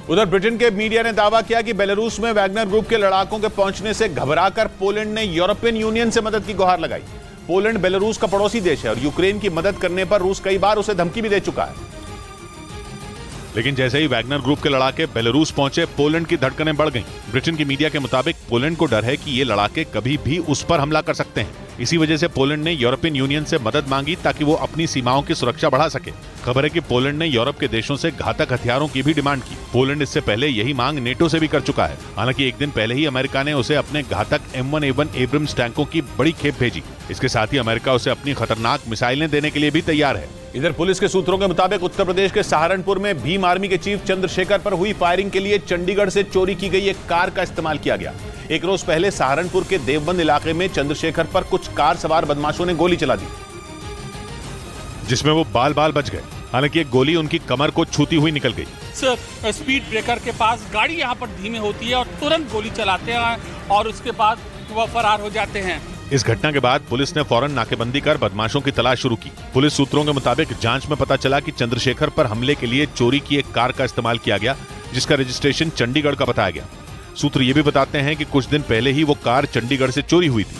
उधर ब्रिटेन के मीडिया ने दावा किया कि बेलारूस में वैगनर ग्रुप के लड़ाकों के पहुंचने से घबराकर पोलैंड ने यूरोपियन यूनियन से मदद की गुहार लगाई। पोलैंड बेलारूस का पड़ोसी देश है और यूक्रेन की मदद करने पर रूस कई बार उसे धमकी भी दे चुका है। लेकिन जैसे ही वैगनर ग्रुप के लड़ाके बेलारूस पहुंचे, पोलैंड की धड़कनें बढ़ गईं। ब्रिटेन की मीडिया के मुताबिक पोलैंड को डर है कि ये लड़ाके कभी भी उस पर हमला कर सकते हैं। इसी वजह से पोलैंड ने यूरोपियन यूनियन से मदद मांगी ताकि वो अपनी सीमाओं की सुरक्षा बढ़ा सके। खबर है कि पोलैंड ने यूरोप के देशों से घातक हथियारों की भी डिमांड की। पोलैंड इससे पहले यही मांग नेटो से भी कर चुका है। हालांकि एक दिन पहले ही अमेरिका ने उसे अपने घातक M1A1 एब्रम्स टैंकों की बड़ी खेप भेजी। इसके साथ ही अमेरिका उसे अपनी खतरनाक मिसाइलें देने के लिए भी तैयार है। इधर पुलिस के सूत्रों के मुताबिक उत्तर प्रदेश के सहारनपुर में भीम आर्मी के चीफ चंद्रशेखर पर हुई फायरिंग के लिए चंडीगढ़ से चोरी की गई एक कार का इस्तेमाल किया गया। एक रोज पहले सहारनपुर के देवबंद इलाके में चंद्रशेखर पर कुछ कार सवार बदमाशों ने गोली चला दी, जिसमें वो बाल बाल बच गए। हालांकि एक गोली उनकी कमर को छूती हुई निकल गई। स्पीड ब्रेकर के पास गाड़ी यहाँ पर धीमी होती है और तुरंत गोली चलाते हैं और उसके बाद वह फरार हो जाते हैं। इस घटना के बाद पुलिस ने फौरन नाकेबंदी कर बदमाशों की तलाश शुरू की। पुलिस सूत्रों के मुताबिक जांच में पता चला कि चंद्रशेखर पर हमले के लिए चोरी की एक कार का इस्तेमाल किया गया, जिसका रजिस्ट्रेशन चंडीगढ़ का बताया गया। सूत्र ये भी बताते हैं कि कुछ दिन पहले ही वो कार चंडीगढ़ से चोरी हुई थी।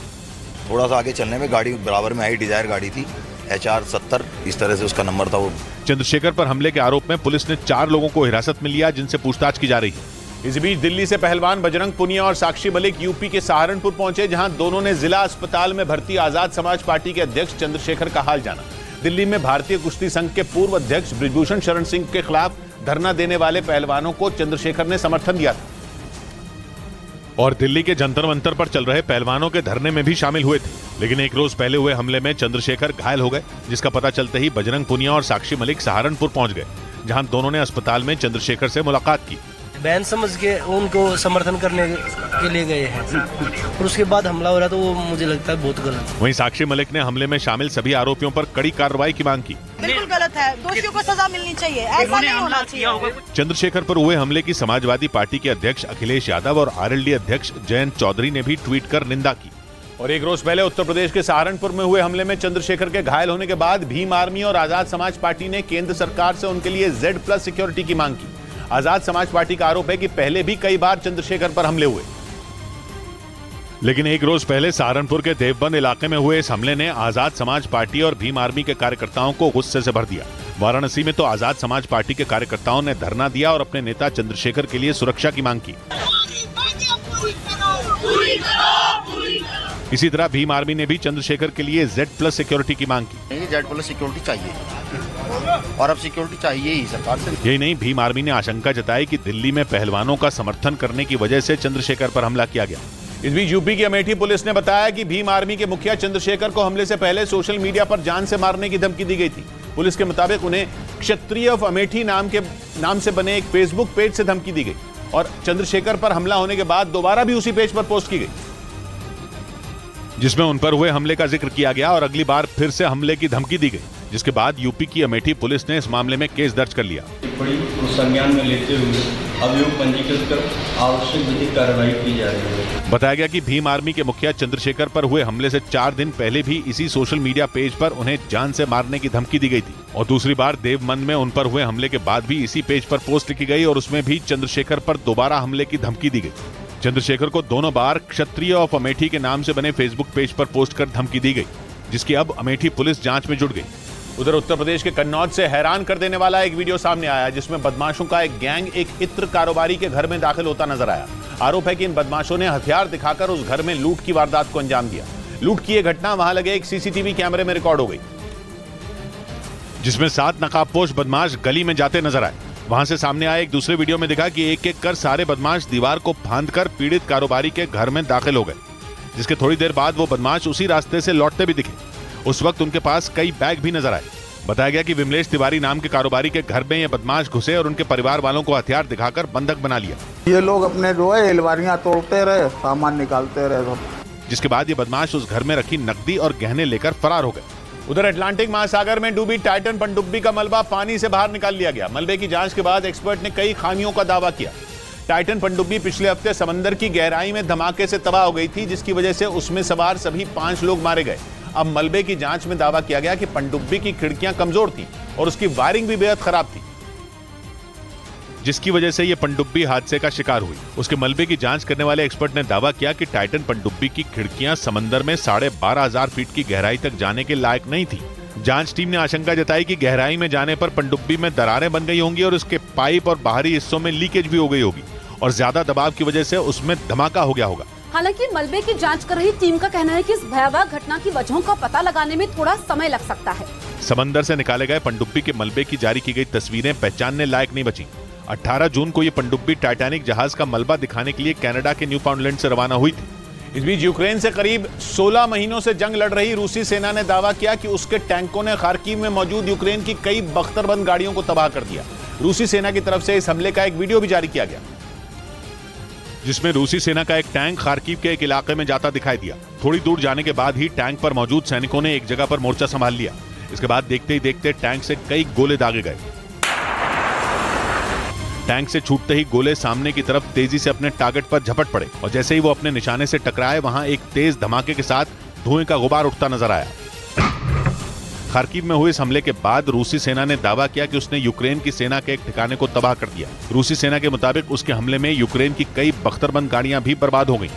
थोड़ा सा आगे चलने में गाड़ी बराबर में आई, डिजायर गाड़ी थी, HR 70 इस तरह से उसका नंबर था। वो चंद्रशेखर पर हमले के आरोप में पुलिस ने 4 लोगों को हिरासत में लिया, जिनसे पूछताछ की जा रही है। इस बीच दिल्ली से पहलवान बजरंग पुनिया और साक्षी मलिक यूपी के सहारनपुर पहुंचे, जहां दोनों ने जिला अस्पताल में भर्ती आजाद समाज पार्टी के अध्यक्ष चंद्रशेखर का हाल जाना। दिल्ली में भारतीय कुश्ती संघ के पूर्व अध्यक्ष बृजभूषण शरण सिंह के खिलाफ धरना देने वाले पहलवानों को चंद्रशेखर ने समर्थन दिया था और दिल्ली के जंतर मंतर पर चल रहे पहलवानों के धरने में भी शामिल हुए थे। लेकिन एक रोज पहले हुए हमले में चंद्रशेखर घायल हो गए, जिसका पता चलते ही बजरंग पुनिया और साक्षी मलिक सहारनपुर पहुंच गए, जहां दोनों ने अस्पताल में चंद्रशेखर से मुलाकात की। बहन समझ के उनको समर्थन करने के लिए गए हैं और उसके बाद हमला हो रहा तो वो मुझे लगता है बहुत गलत। वहीं साक्षी मलिक ने हमले में शामिल सभी आरोपियों पर कड़ी कार्रवाई की मांग की। बिल्कुल गलत है, दोषियों को सजा मिलनी चाहिए, ऐसा नहीं होना चाहिए। चंद्रशेखर पर हुए हमले की समाजवादी पार्टी के अध्यक्ष अखिलेश यादव और RLD अध्यक्ष जयंत चौधरी ने भी ट्वीट कर निंदा की। और एक रोज पहले उत्तर प्रदेश के सहारनपुर में हुए हमले में चंद्रशेखर के घायल होने के बाद भीम आर्मी और आजाद समाज पार्टी ने केंद्र सरकार से उनके लिए Z+ सिक्योरिटी की मांग की। आजाद समाज पार्टी का आरोप है कि पहले भी कई बार चंद्रशेखर पर हमले हुए, लेकिन एक रोज पहले सहारनपुर के देवबंद इलाके में हुए इस हमले ने आजाद समाज पार्टी और भीम आर्मी के कार्यकर्ताओं को गुस्से से भर दिया। वाराणसी में तो आजाद समाज पार्टी के कार्यकर्ताओं ने धरना दिया और अपने नेता चंद्रशेखर के लिए सुरक्षा की मांग की। इसी तरह भीम आर्मी ने भी चंद्रशेखर के लिए Z+ सिक्योरिटी की मांग की। Z+ सिक्योरिटी चाहिए और अब सिक्योरिटी चाहिए ही सरकार से। यही नहीं, भीम आर्मी ने आशंका जताई कि दिल्ली में पहलवानों का समर्थन करने की वजह से चंद्रशेखर पर हमला किया गया। इस बीच यूपी की अमेठी पुलिस ने बताया कि भीम आर्मी के मुखिया चंद्रशेखर को हमले से पहले सोशल मीडिया पर जान से मारने की धमकी दी गई थी। पुलिस के मुताबिक उन्हें क्षत्रिय ऑफ अमेठी नाम से बने एक फेसबुक पेज से धमकी दी गई और चंद्रशेखर पर हमला होने के बाद दोबारा भी उसी पेज पर पोस्ट की गई, जिसमें उन पर हुए हमले का जिक्र किया गया और अगली बार फिर से हमले की धमकी दी गई, जिसके बाद यूपी की अमेठी पुलिस ने इस मामले में केस दर्ज कर लिया। टिप्पणी को संज्ञान में लेते हुए अभियोग पंजीकृत कर आवश्यक विधिक कार्रवाई की जा रही है। बताया गया कि भीम आर्मी के मुखिया चंद्रशेखर पर हुए हमले से 4 दिन पहले भी इसी सोशल मीडिया पेज पर उन्हें जान से मारने की धमकी दी गई थी और दूसरी बार देवमन में उन पर हुए हमले के बाद भी इसी पेज पर पोस्ट लिखी गई और उसमें भी चंद्रशेखर पर दोबारा हमले की धमकी दी गई। चंद्रशेखर को दोनों बार क्षत्रिय ऑफ अमेठी के नाम से बने फेसबुक पेज पर पोस्ट कर धमकी दी गई, जिसकी अब अमेठी पुलिस जांच में जुट गई। उधर उत्तर प्रदेश के कन्नौज से हैरान कर देने वाला एक वीडियो सामने आया, जिसमें बदमाशों का एक गैंग एक इत्र कारोबारी के घर में दाखिल होता नजर आया। आरोप है कि इन बदमाशों ने हथियार दिखाकर उस घर में लूट की वारदात को अंजाम दिया। लूट की यह घटना वहां लगे एक सीसीटीवी कैमरे में रिकॉर्ड हो गई, जिसमें 7 नकाबपोश बदमाश गली में जाते नजर आए। वहां से सामने आए एक दूसरे वीडियो में दिखा कि एक-एक कर सारे बदमाश दीवार को फांदकर पीड़ित कारोबारी के घर में दाखिल हो गए, जिसके थोड़ी देर बाद वो बदमाश उसी रास्ते से लौटते भी दिखे। उस वक्त उनके पास कई बैग भी नजर आए। बताया गया कि विमलेश तिवारी नाम के कारोबारी के घर में ये बदमाश घुसे और उनके परिवार वालों को हथियार दिखाकर बंधक बना लिया। ये लोग अपने जो है अलमारियां तोड़ते रहे, सामान निकालते रहे सब, जिसके बाद ये बदमाश उस घर में रखी नकदी और गहने लेकर फरार हो गए। उधर अटलांटिक महासागर में डूबी टाइटन पनडुब्बी का मलबा पानी से बाहर निकाल लिया गया। मलबे की जांच के बाद एक्सपर्ट ने कई खामियों का दावा किया। टाइटन पनडुब्बी पिछले हफ्ते समंदर की गहराई में धमाके से तबाह हो गई थी, जिसकी वजह से उसमें सवार सभी 5 लोग मारे गए। अब मलबे की जांच में दावा किया गया कि पनडुब्बी की खिड़कियां कमजोर थी और उसकी वायरिंग भी बेहद खराब थी, जिसकी वजह से यह पनडुब्बी हादसे का शिकार हुई। उसके मलबे की जांच करने वाले एक्सपर्ट ने दावा किया कि टाइटन पनडुब्बी की खिड़कियां समंदर में 12,500 फीट की गहराई तक जाने के लायक नहीं थी। जांच टीम ने आशंका जताई कि गहराई में जाने पर पनडुब्बी में दरारें बन गई होंगी और उसके पाइप और बाहरी हिस्सों में लीकेज भी हो गई होगी और ज्यादा दबाव की वजह से उसमें धमाका हो गया होगा। हालांकि मलबे की जांच कर रही टीम का कहना है कि इस भयावह घटना की वजहों का पता लगाने में थोड़ा समय लग सकता है। समंदर से निकाले गए पनडुब्बी के मलबे की जारी की गई तस्वीरें पहचानने लायक नहीं बची। 18 जून को ये पनडुब्बी टाइटैनिक जहाज का मलबा दिखाने के लिए कनाडा के न्यूफाउंडलैंड से रवाना हुई थी। इस बीच यूक्रेन से करीब 16 महीनों से जंग लड़ रही रूसी सेना ने दावा किया कि उसके टैंकों ने खार्किव में मौजूद यूक्रेन की कई बख्तरबंद गाड़ियों को तबाह कर दिया। रूसी सेना की तरफ से इस हमले का एक वीडियो भी जारी किया गया, जिसमें रूसी सेना का एक टैंक खार्किव के एक इलाके में जाता दिखाई दिया। थोड़ी दूर जाने के बाद ही टैंक पर मौजूद सैनिकों ने एक जगह पर मोर्चा संभाल लिया। इसके बाद देखते ही देखते टैंक से कई गोले दागे गए। टैंक से छूटते ही गोले सामने की तरफ तेजी से अपने टारगेट पर झपट पड़े और जैसे ही वो अपने निशाने से टकराए, वहां एक तेज धमाके के साथ धुएं का गुबार उठता नजर आया। खार्किव में हुए इस हमले के बाद रूसी सेना ने दावा किया कि उसने यूक्रेन की सेना के एक ठिकाने को तबाह कर दिया। रूसी सेना के मुताबिक उसके हमले में यूक्रेन की कई बख्तरबंद गाड़ियां भी बर्बाद हो गईं।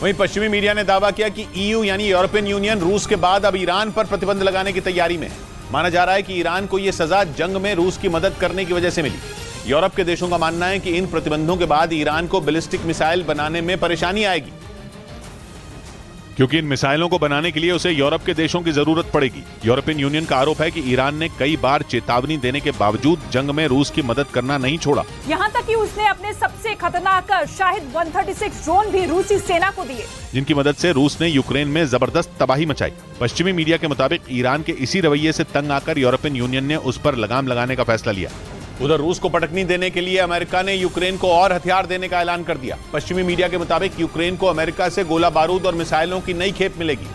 वहीं पश्चिमी मीडिया ने दावा किया कि ईयू यानी यूरोपियन यूनियन रूस के बाद अब ईरान पर प्रतिबंध लगाने की तैयारी में है। माना जा रहा है कि ईरान को यह सजा जंग में रूस की मदद करने की वजह से मिली। यूरोप के देशों का मानना है कि इन प्रतिबंधों के बाद ईरान को बैलिस्टिक मिसाइल बनाने में परेशानी आएगी, क्योंकि इन मिसाइलों को बनाने के लिए उसे यूरोप के देशों की जरूरत पड़ेगी। यूरोपियन यूनियन का आरोप है कि ईरान ने कई बार चेतावनी देने के बावजूद जंग में रूस की मदद करना नहीं छोड़ा। यहाँ तक कि उसने अपने सबसे खतरनाक शाहिद 136 ड्रोन भी रूसी सेना को दिए, जिनकी मदद से रूस ने यूक्रेन में जबरदस्त तबाही मचाई। पश्चिमी मीडिया के मुताबिक ईरान के इसी रवैये से तंग आकर यूरोपियन यूनियन ने उस पर लगाम लगाने का फैसला लिया। उधर रूस को पटकनी देने के लिए अमेरिका ने यूक्रेन को और हथियार देने का ऐलान कर दिया। पश्चिमी मीडिया के मुताबिक यूक्रेन को अमेरिका से गोला बारूद और मिसाइलों की नई खेप मिलेगी,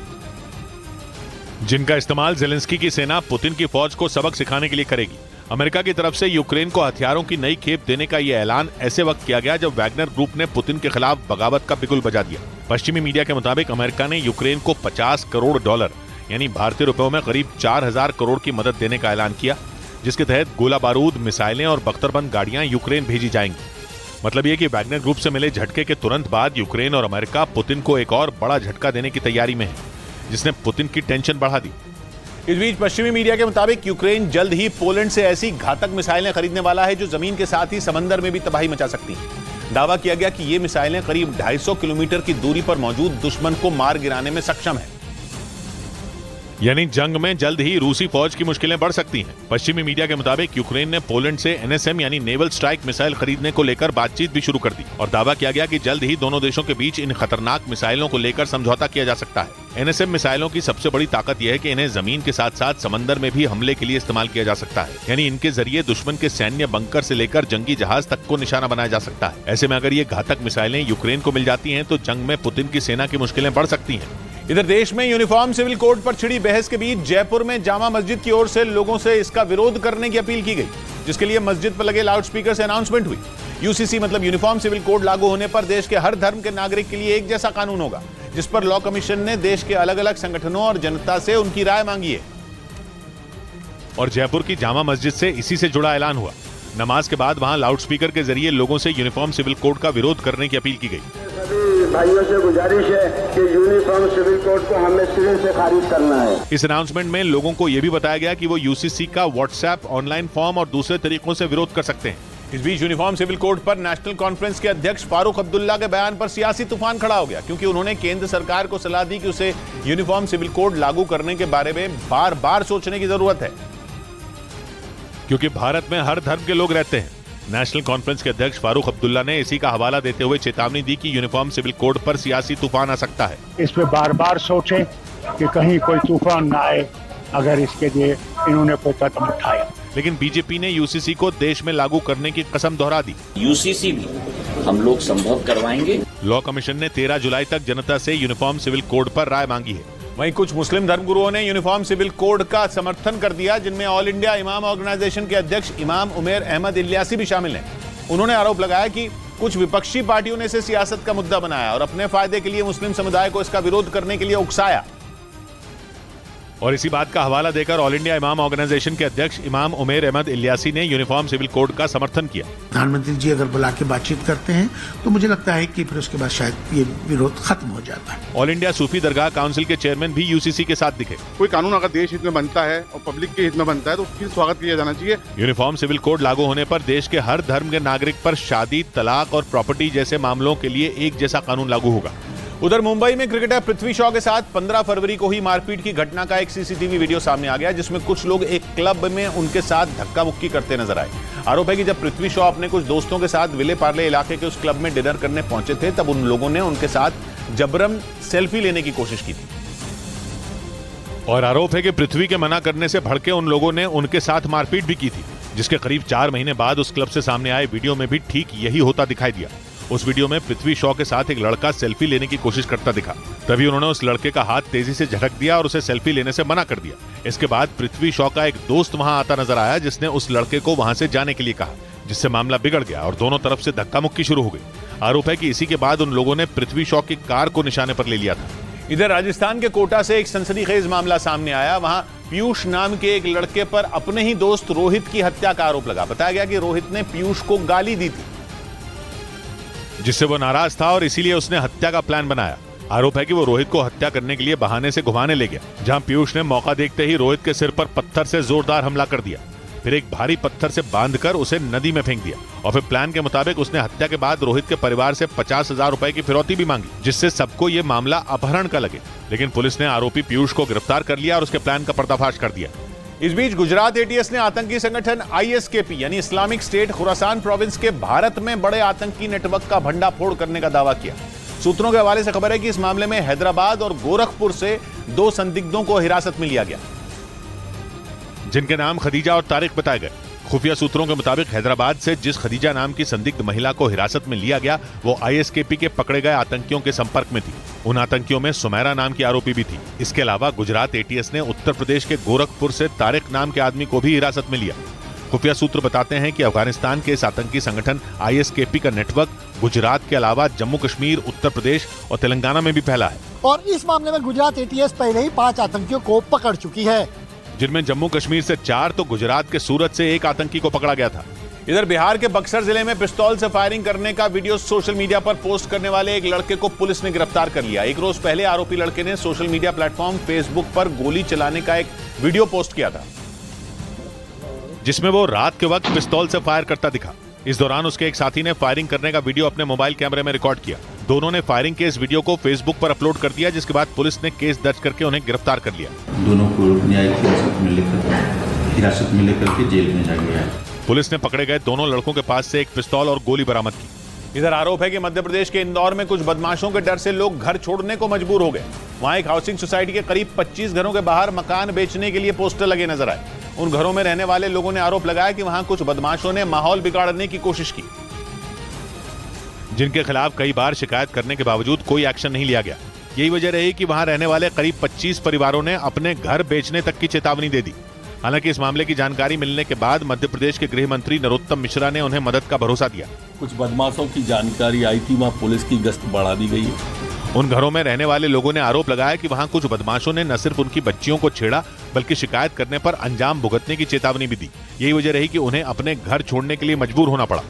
जिनका इस्तेमाल ज़ेलेंस्की की सेना पुतिन की फौज को सबक सिखाने के लिए करेगी। अमेरिका की तरफ से यूक्रेन को हथियारों की नई खेप देने का यह ऐलान ऐसे वक्त किया गया जब वैगनर ग्रुप ने पुतिन के खिलाफ बगावत का बिगुल बजा दिया। पश्चिमी मीडिया के मुताबिक अमेरिका ने यूक्रेन को $50 करोड़ यानी भारतीय रुपयों में करीब 4,000 करोड़ की मदद देने का ऐलान किया, जिसके तहत गोला बारूद, मिसाइलें और बख्तरबंद गाड़ियां यूक्रेन भेजी जाएंगी। मतलब यह कि वैगनर ग्रुप से मिले झटके के तुरंत बाद यूक्रेन और अमेरिका पुतिन को एक और बड़ा झटका देने की तैयारी में है, जिसने पुतिन की टेंशन बढ़ा दी। इस बीच पश्चिमी मीडिया के मुताबिक यूक्रेन जल्द ही पोलैंड से ऐसी घातक मिसाइलें खरीदने वाला है जो जमीन के साथ ही समंदर में भी तबाही मचा सकती हैं। दावा किया गया कि ये मिसाइलें करीब 250 किलोमीटर की दूरी पर मौजूद दुश्मन को मार गिराने में सक्षम है। यानी जंग में जल्द ही रूसी फौज की मुश्किलें बढ़ सकती हैं। पश्चिमी मीडिया के मुताबिक यूक्रेन ने पोलैंड से NSM यानी नेवल स्ट्राइक मिसाइल खरीदने को लेकर बातचीत भी शुरू कर दी और दावा किया गया कि जल्द ही दोनों देशों के बीच इन खतरनाक मिसाइलों को लेकर समझौता किया जा सकता है। NSM मिसाइलों की सबसे बड़ी ताकत यह है कि इन्हें जमीन के साथ साथ समंदर में भी हमले के लिए इस्तेमाल किया जा सकता है, यानी इनके जरिए दुश्मन के सैन्य बंकर से लेकर जंगी जहाज तक को निशाना बनाया जा सकता है। ऐसे में अगर ये घातक मिसाइलें यूक्रेन को मिल जाती हैं तो जंग में पुतिन की सेना की मुश्किलें बढ़ सकती हैं। इधर देश में यूनिफॉर्म सिविल कोड पर छिड़ी बहस के बीच जयपुर में जामा मस्जिद की ओर से लोगों से इसका विरोध करने की अपील की गई, जिसके लिए मस्जिद पर लगे लाउडस्पीकर से अनाउंसमेंट हुई। यूसीसी मतलब यूनिफॉर्म सिविल कोड लागू होने पर देश के हर धर्म के नागरिक के लिए एक जैसा कानून होगा, जिस पर लॉ कमीशन ने देश के अलग अलग संगठनों और जनता से उनकी राय मांगी है। और जयपुर की जामा मस्जिद से इसी से जुड़ा ऐलान हुआ। नमाज के बाद वहां लाउडस्पीकर के जरिए लोगों से यूनिफॉर्म सिविल कोड का विरोध करने की अपील की गई। सभी भाइयों से गुजारिश है कि यूनिफॉर्म सिविल कोड को हमें सिरे से खारिज करना है। इस अनाउंसमेंट में लोगों को यह भी बताया गया कि वो यूसीसी का व्हाट्सएप, ऑनलाइन फॉर्म और दूसरे तरीकों से विरोध कर सकते हैं। इस बीच यूनिफॉर्म सिविल कोड पर नेशनल कॉन्फ्रेंस के अध्यक्ष फारूक अब्दुल्ला के बयान पर सियासी तूफान खड़ा हो गया, क्योंकि उन्होंने केंद्र सरकार को सलाह दी कि उसे यूनिफॉर्म सिविल कोड लागू करने के बारे में बार बार सोचने की जरूरत है, क्योंकि भारत में हर धर्म के लोग रहते हैं। नेशनल कॉन्फ्रेंस के अध्यक्ष फारूक अब्दुल्ला ने इसी का हवाला देते हुए चेतावनी दी कि यूनिफॉर्म सिविल कोड पर सियासी तूफान आ सकता है। इस पे बार बार सोचें कि कहीं कोई तूफान ना आए अगर इसके लिए इन्होंने कोई कदम उठाया। लेकिन बीजेपी ने यूसीसी को देश में लागू करने की कसम दोहरा दी। यूसीसी भी हम लोग संभव करवाएंगे। लॉ कमीशन ने 13 जुलाई तक जनता से यूनिफॉर्म सिविल कोड पर राय मांगी है। वहीं कुछ मुस्लिम धर्मगुरुओं ने यूनिफॉर्म सिविल कोड का समर्थन कर दिया, जिनमें ऑल इंडिया इमाम ऑर्गेनाइजेशन के अध्यक्ष इमाम उमेर अहमद इलियासी भी शामिल हैं। उन्होंने आरोप लगाया कि कुछ विपक्षी पार्टियों ने इसे सियासत का मुद्दा बनाया और अपने फायदे के लिए मुस्लिम समुदाय को इसका विरोध करने के लिए उकसाया। और इसी बात का हवाला देकर ऑल इंडिया इमाम ऑर्गेनाइजेशन के अध्यक्ष इमाम उमेर अहमद इलियासी ने यूनिफॉर्म सिविल कोड का समर्थन किया। प्रधानमंत्री जी अगर बुला के बातचीत करते हैं तो मुझे लगता है कि फिर उसके बाद शायद ये विरोध खत्म हो जाता है। ऑल इंडिया सूफी दरगाह काउंसिल के चेयरमैन भी यूसीसी के साथ दिखे। कोई कानून अगर देश हित में बनता है और पब्लिक के हित में बनता है तो उसकी स्वागत किया जाना चाहिए। यूनिफॉर्म सिविल कोड लागू होने पर देश के हर धर्म के नागरिक पर शादी, तलाक और प्रॉपर्टी जैसे मामलों के लिए एक जैसा कानून लागू होगा। उधर मुंबई में क्रिकेटर पृथ्वी शॉ के साथ 15 फरवरी को ही मारपीट की घटना का एक सीसीटीवी वीडियो सामने आ गया, जिसमें कुछ लोग एक क्लब में उनके साथ धक्का मुक्की करते नजर आए। आरोप है कि जब पृथ्वी शॉ अपने कुछ दोस्तों के साथ विले पार्ले इलाके के उस क्लब में डिनर करने पहुंचे थे, तब उन लोगों ने उनके साथ जबरन सेल्फी लेने की कोशिश की थी। और आरोप है कि पृथ्वी के मना करने से भड़के उन लोगों ने उनके साथ मारपीट भी की थी, जिसके करीब 4 महीने बाद उस क्लब से सामने आए वीडियो में भी ठीक यही होता दिखाई दिया। उस वीडियो में पृथ्वी शॉ के साथ एक लड़का सेल्फी लेने की कोशिश करता दिखा। तभी उन्होंने उस लड़के का हाथ तेजी से झटक दिया और उसे सेल्फी लेने से मना कर दिया। इसके बाद पृथ्वी शॉ का एक दोस्त वहां आता नजर आया, जिसने उस लड़के को वहां से जाने के लिए कहा, जिससे मामला बिगड़ गया और दोनों तरफ से धक्का मुक्की शुरू हो गई। आरोप है कि इसी के बाद उन लोगों ने पृथ्वी शॉ की कार को निशाने पर ले लिया था। इधर राजस्थान के कोटा से एक सनसनीखेज मामला सामने आया। वहां पीयूष नाम के एक लड़के पर अपने ही दोस्त रोहित की हत्या का आरोप लगा। बताया गया कि रोहित ने पीयूष को गाली दी थी, जिससे वो नाराज था और इसीलिए उसने हत्या का प्लान बनाया। आरोप है कि वो रोहित को हत्या करने के लिए बहाने से घुमाने ले गया, जहां पीयूष ने मौका देखते ही रोहित के सिर पर पत्थर से जोरदार हमला कर दिया। फिर एक भारी पत्थर से बांधकर उसे नदी में फेंक दिया और फिर प्लान के मुताबिक उसने हत्या के बाद रोहित के परिवार से 50,000 रुपए की फिरौती भी मांगी, जिससे सबको ये मामला अपहरण का लगे। लेकिन पुलिस ने आरोपी पीयूष को गिरफ्तार कर लिया और उसके प्लान का पर्दाफाश कर दिया। इस बीच गुजरात एटीएस ने आतंकी संगठन ISKP यानी इस्लामिक स्टेट खुरासान प्रोविंस के भारत में बड़े आतंकी नेटवर्क का भंडाफोड़ करने का दावा किया। सूत्रों के हवाले से खबर है कि इस मामले में हैदराबाद और गोरखपुर से 2 संदिग्धों को हिरासत में लिया गया, जिनके नाम खदीजा और तारिक बताए गए। खुफिया सूत्रों के मुताबिक हैदराबाद से जिस खदीजा नाम की संदिग्ध महिला को हिरासत में लिया गया, वो ISKP के पकड़े गए आतंकियों के संपर्क में थी। उन आतंकियों में सुमेरा नाम की आरोपी भी थी। इसके अलावा गुजरात एटीएस ने उत्तर प्रदेश के गोरखपुर से तारिक नाम के आदमी को भी हिरासत में लिया। खुफिया सूत्र बताते हैं कि अफगानिस्तान के इस आतंकी संगठन ISKP का नेटवर्क गुजरात के अलावा जम्मू कश्मीर, उत्तर प्रदेश और तेलंगाना में भी फैला है। और इस मामले में गुजरात एटीएस पहले ही 5 आतंकियों को पकड़ चुकी है, जिनमें जम्मू कश्मीर से 4 तो गुजरात के सूरत से 1 आतंकी को पकड़ा गया था। इधर बिहार के बक्सर जिले में पिस्तौल से फायरिंग करने का वीडियो सोशल मीडिया पर पोस्ट करने वाले एक लड़के को पुलिस ने गिरफ्तार कर लिया। एक रोज पहले आरोपी लड़के ने सोशल मीडिया प्लेटफॉर्म फेसबुक पर गोली चलाने का एक वीडियो पोस्ट किया था, जिसमें वो रात के वक्त पिस्तौल से फायर करता दिखा। इस दौरान उसके एक साथी ने फायरिंग करने का वीडियो अपने मोबाइल कैमरे में रिकॉर्ड किया। दोनों ने फायरिंग के इस वीडियो को फेसबुक पर अपलोड कर दिया, जिसके बाद पुलिस ने केस दर्ज करके उन्हें गिरफ्तार कर लिया। दोनों को न्यायिक हिरासत में लेकर के जेल में जा गया। पुलिस ने पकड़े गए दोनों लड़कों के पास से एक पिस्तौल और गोली बरामद की। इधर आरोप है कि मध्य प्रदेश के इंदौर में कुछ बदमाशों के डर से लोग घर छोड़ने को मजबूर हो गए। वहां एक हाउसिंग सोसाइटी के करीब 25 घरों के बाहर मकान बेचने के लिए पोस्टर लगे नजर आए। उन घरों में रहने वाले लोगों ने आरोप लगाया कि वहां कुछ बदमाशों ने माहौल बिगाड़ने की कोशिश की, जिनके खिलाफ कई बार शिकायत करने के बावजूद कोई एक्शन नहीं लिया गया। यही वजह रही कि वहां रहने वाले करीब 25 परिवारों ने अपने घर बेचने तक की चेतावनी दे दी। हालांकि इस मामले की जानकारी मिलने के बाद मध्य प्रदेश के गृह मंत्री नरोत्तम मिश्रा ने उन्हें मदद का भरोसा दिया। कुछ बदमाशों की जानकारी आई थी, वहां पुलिस की गश्त बढ़ा दी गई। उन घरों में रहने वाले लोगों ने आरोप लगाया कि वहां कुछ बदमाशों ने न सिर्फ उनकी बच्चियों को छेड़ा, बल्कि शिकायत करने पर अंजाम भुगतने की चेतावनी भी दी। यही वजह रही कि उन्हें अपने घर छोड़ने के लिए मजबूर होना पड़ा।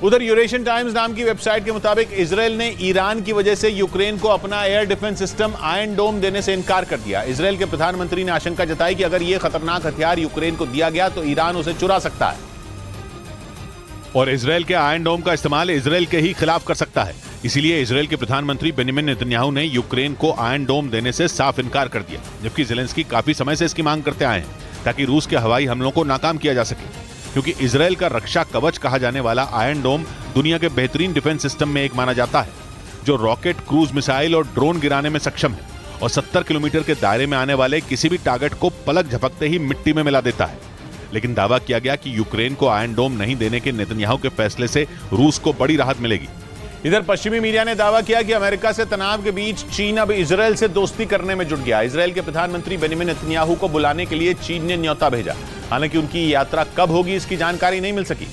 उधर यूरेशियन टाइम्स नाम की वेबसाइट के मुताबिक इजराइल ने ईरान की वजह से यूक्रेन को अपना एयर डिफेंस सिस्टम आयरन डोम देने से इनकार कर दिया। इजराइल के प्रधानमंत्री ने आशंका जताई कि अगर यह खतरनाक हथियार यूक्रेन को दिया गया तो ईरान उसे चुरा सकता है और इजराइल के आयरन डोम का इस्तेमाल इजराइल के ही खिलाफ कर सकता है। इसीलिए इजराइल के प्रधानमंत्री बेंजामिन नेतन्याहू ने यूक्रेन को आयरन डोम देने से साफ इनकार कर दिया, जबकि ज़ेलेंस्की काफी समय से इसकी मांग करते आए हैं ताकि रूस के हवाई हमलों को नाकाम किया जा सके, क्योंकि इजराइल का रक्षा कवच कहा जाने वाला आयरन डोम दुनिया के बेहतरीन डिफेंस सिस्टम में एक माना जाता है, जो रॉकेट, क्रूज मिसाइल और ड्रोन गिराने में सक्षम है और 70 किलोमीटर के दायरे में आने वाले किसी भी टारगेट को पलक झपकते ही मिट्टी में मिला देता है। लेकिन दावा किया गया कि यूक्रेन को आयरन डोम नहीं देने के नेतन्याहू के फैसले से रूस को बड़ी राहत मिलेगी। इधर पश्चिमी मीडिया ने दावा किया कि अमेरिका से तनाव के बीच चीन अब इजराइल से दोस्ती करने में जुट गया। इजराइल के प्रधानमंत्री बेंजामिन नेतन्याहू को बुलाने के लिए चीन ने न्योता भेजा। हालांकि उनकी यात्रा कब होगी इसकी जानकारी नहीं मिल सकी,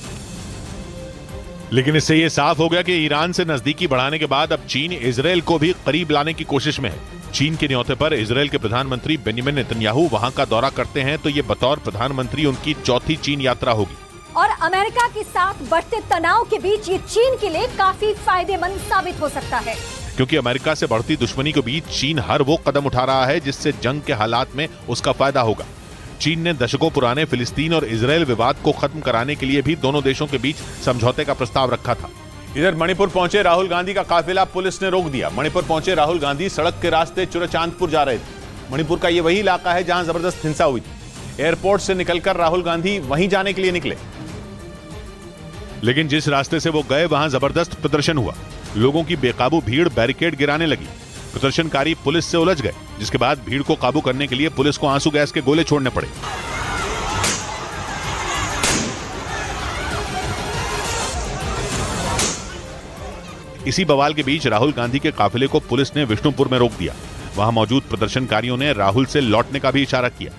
लेकिन इससे यह साफ हो गया कि ईरान से नजदीकी बढ़ाने के बाद अब चीन इजराइल को भी करीब लाने की कोशिश में है। चीन के न्योते पर इजराइल के प्रधानमंत्री बेंजामिन नेतन्याहू वहां का दौरा करते हैं तो ये बतौर प्रधानमंत्री उनकी चौथी चीन यात्रा होगी। और अमेरिका के साथ बढ़ते तनाव के बीच ये चीन के लिए काफी फायदेमंद साबित हो सकता है, क्योंकि अमेरिका से बढ़ती दुश्मनी के बीच चीन हर वो कदम उठा रहा है जिससे जंग के हालात में उसका फायदा होगा। चीन ने दशकों पुराने फिलिस्तीन और इजराइल विवाद को खत्म कराने के लिए भी दोनों देशों के बीच समझौते का प्रस्ताव रखा था। इधर मणिपुर पहुंचे राहुल गांधी का काफिला पुलिस ने रोक दिया। मणिपुर पहुंचे राहुल गांधी सड़क के रास्ते चुराचांदपुर जा रहे थे। मणिपुर का ये वही इलाका है जहां जबरदस्त हिंसा हुई थी। एयरपोर्ट से निकलकर राहुल गांधी वहीं जाने के लिए निकले, लेकिन जिस रास्ते से वो गए वहां जबरदस्त प्रदर्शन हुआ। लोगों की बेकाबू भीड़ बैरिकेड गिराने लगी। प्रदर्शनकारी पुलिस से उलझ गए, जिसके बाद भीड़ को काबू करने के लिए पुलिस को आंसू गैस के गोले छोड़ने पड़े। इसी बवाल के बीच राहुल गांधी के काफिले को पुलिस ने विष्णुपुर में रोक दिया। वहां मौजूद प्रदर्शनकारियों ने राहुल से लौटने का भी इशारा किया।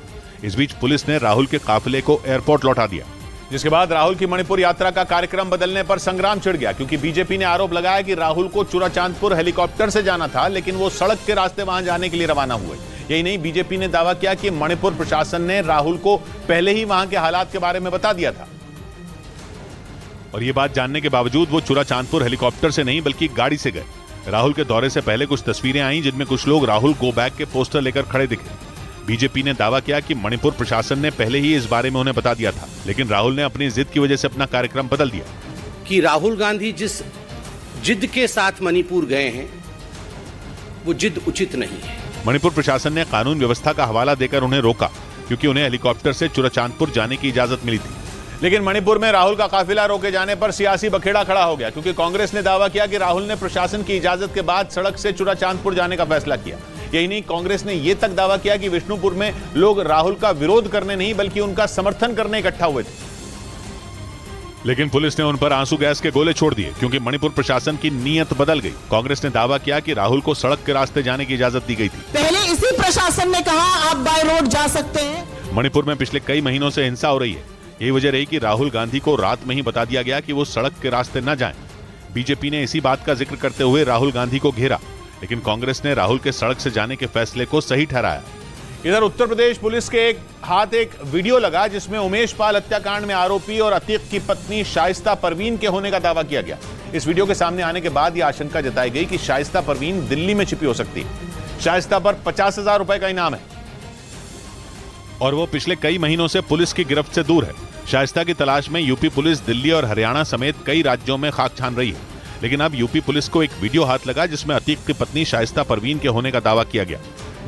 इस बीच पुलिस ने राहुल के काफिले को एयरपोर्ट लौटा दिया, जिसके बाद राहुल की मणिपुर यात्रा का कार्यक्रम बदलने पर संग्राम छिड़ गया, क्योंकि बीजेपी ने आरोप लगाया कि राहुल को चुराचांदपुर हेलीकॉप्टर से जाना था, लेकिन वो सड़क के रास्ते वहां जाने के लिए रवाना हुए। यही नहीं, बीजेपी ने दावा किया कि मणिपुर प्रशासन ने राहुल को पहले ही वहां के हालात के बारे में बता दिया था और ये बात जानने के बावजूद वो चुराचांदपुर हेलीकॉप्टर से नहीं बल्कि गाड़ी से गए। राहुल के दौरे से पहले कुछ तस्वीरें आई जिनमें कुछ लोग राहुल गो बैक के पोस्टर लेकर खड़े दिखे। बीजेपी ने दावा किया कि मणिपुर प्रशासन ने पहले ही इस बारे में उन्हें बता दिया था, लेकिन राहुल ने अपनी जिद की वजह से अपना कार्यक्रम बदल दिया। कि राहुल गांधी जिस जिद के साथ मणिपुर गए हैं वो जिद उचित नहीं है। मणिपुर प्रशासन ने कानून व्यवस्था का हवाला देकर उन्हें रोका, क्योंकि उन्हें हेलीकॉप्टर से चुराचांदपुर जाने की इजाजत मिली थी। लेकिन मणिपुर में राहुल का काफिला रोके जाने पर सियासी बखेड़ा खड़ा हो गया, क्योंकि कांग्रेस ने दावा किया कि राहुल ने प्रशासन की इजाजत के बाद सड़क से चुराचांदपुर जाने का फैसला किया। यही नहीं, कांग्रेस ने यह तक दावा किया कि विष्णुपुर में लोग राहुल का विरोध करने नहीं बल्कि उनका समर्थन करने इकट्ठा हुए थे। लेकिन पुलिस ने उन पर आंसू गैस के गोले छोड़ दिए, क्योंकि मणिपुर प्रशासन की नीयत बदल गई। कांग्रेस ने दावा किया कि राहुल को सड़क के रास्ते जाने की इजाजत दी गई थी। पहले इसी प्रशासन ने कहा आप बाय रोड जा सकते हैं। मणिपुर में पिछले कई महीनों से हिंसा हो रही है। यही वजह रही कि राहुल गांधी को रात में ही बता दिया गया कि वो सड़क के रास्ते न जाएं। बीजेपी ने इसी बात का जिक्र करते हुए राहुल गांधी को घेरा, लेकिन कांग्रेस ने राहुल के सड़क से जाने के फैसले को सही ठहराया। इधर उत्तर प्रदेश पुलिस के एक वीडियो लगा जिसमें उमेश पाल हत्याकांड में आरोपी और अतीक की पत्नी शाइस्ता परवीन के होने का दावा किया गया। इस वीडियो के सामने आने के बाद यह आशंका जताई गई कि शाइस्ता परवीन दिल्ली में छिपी हो सकती है। शाइस्ता पर 50,000 रुपए का इनाम है और वो पिछले कई महीनों से पुलिस की गिरफ्त से दूर है। शाइस्ता की तलाश में यूपी पुलिस दिल्ली और हरियाणा समेत कई राज्यों में खाक छान रही है, लेकिन अब यूपी पुलिस को एक वीडियो हाथ लगा जिसमें अतीक की पत्नी शाइस्ता परवीन के होने का दावा किया गया।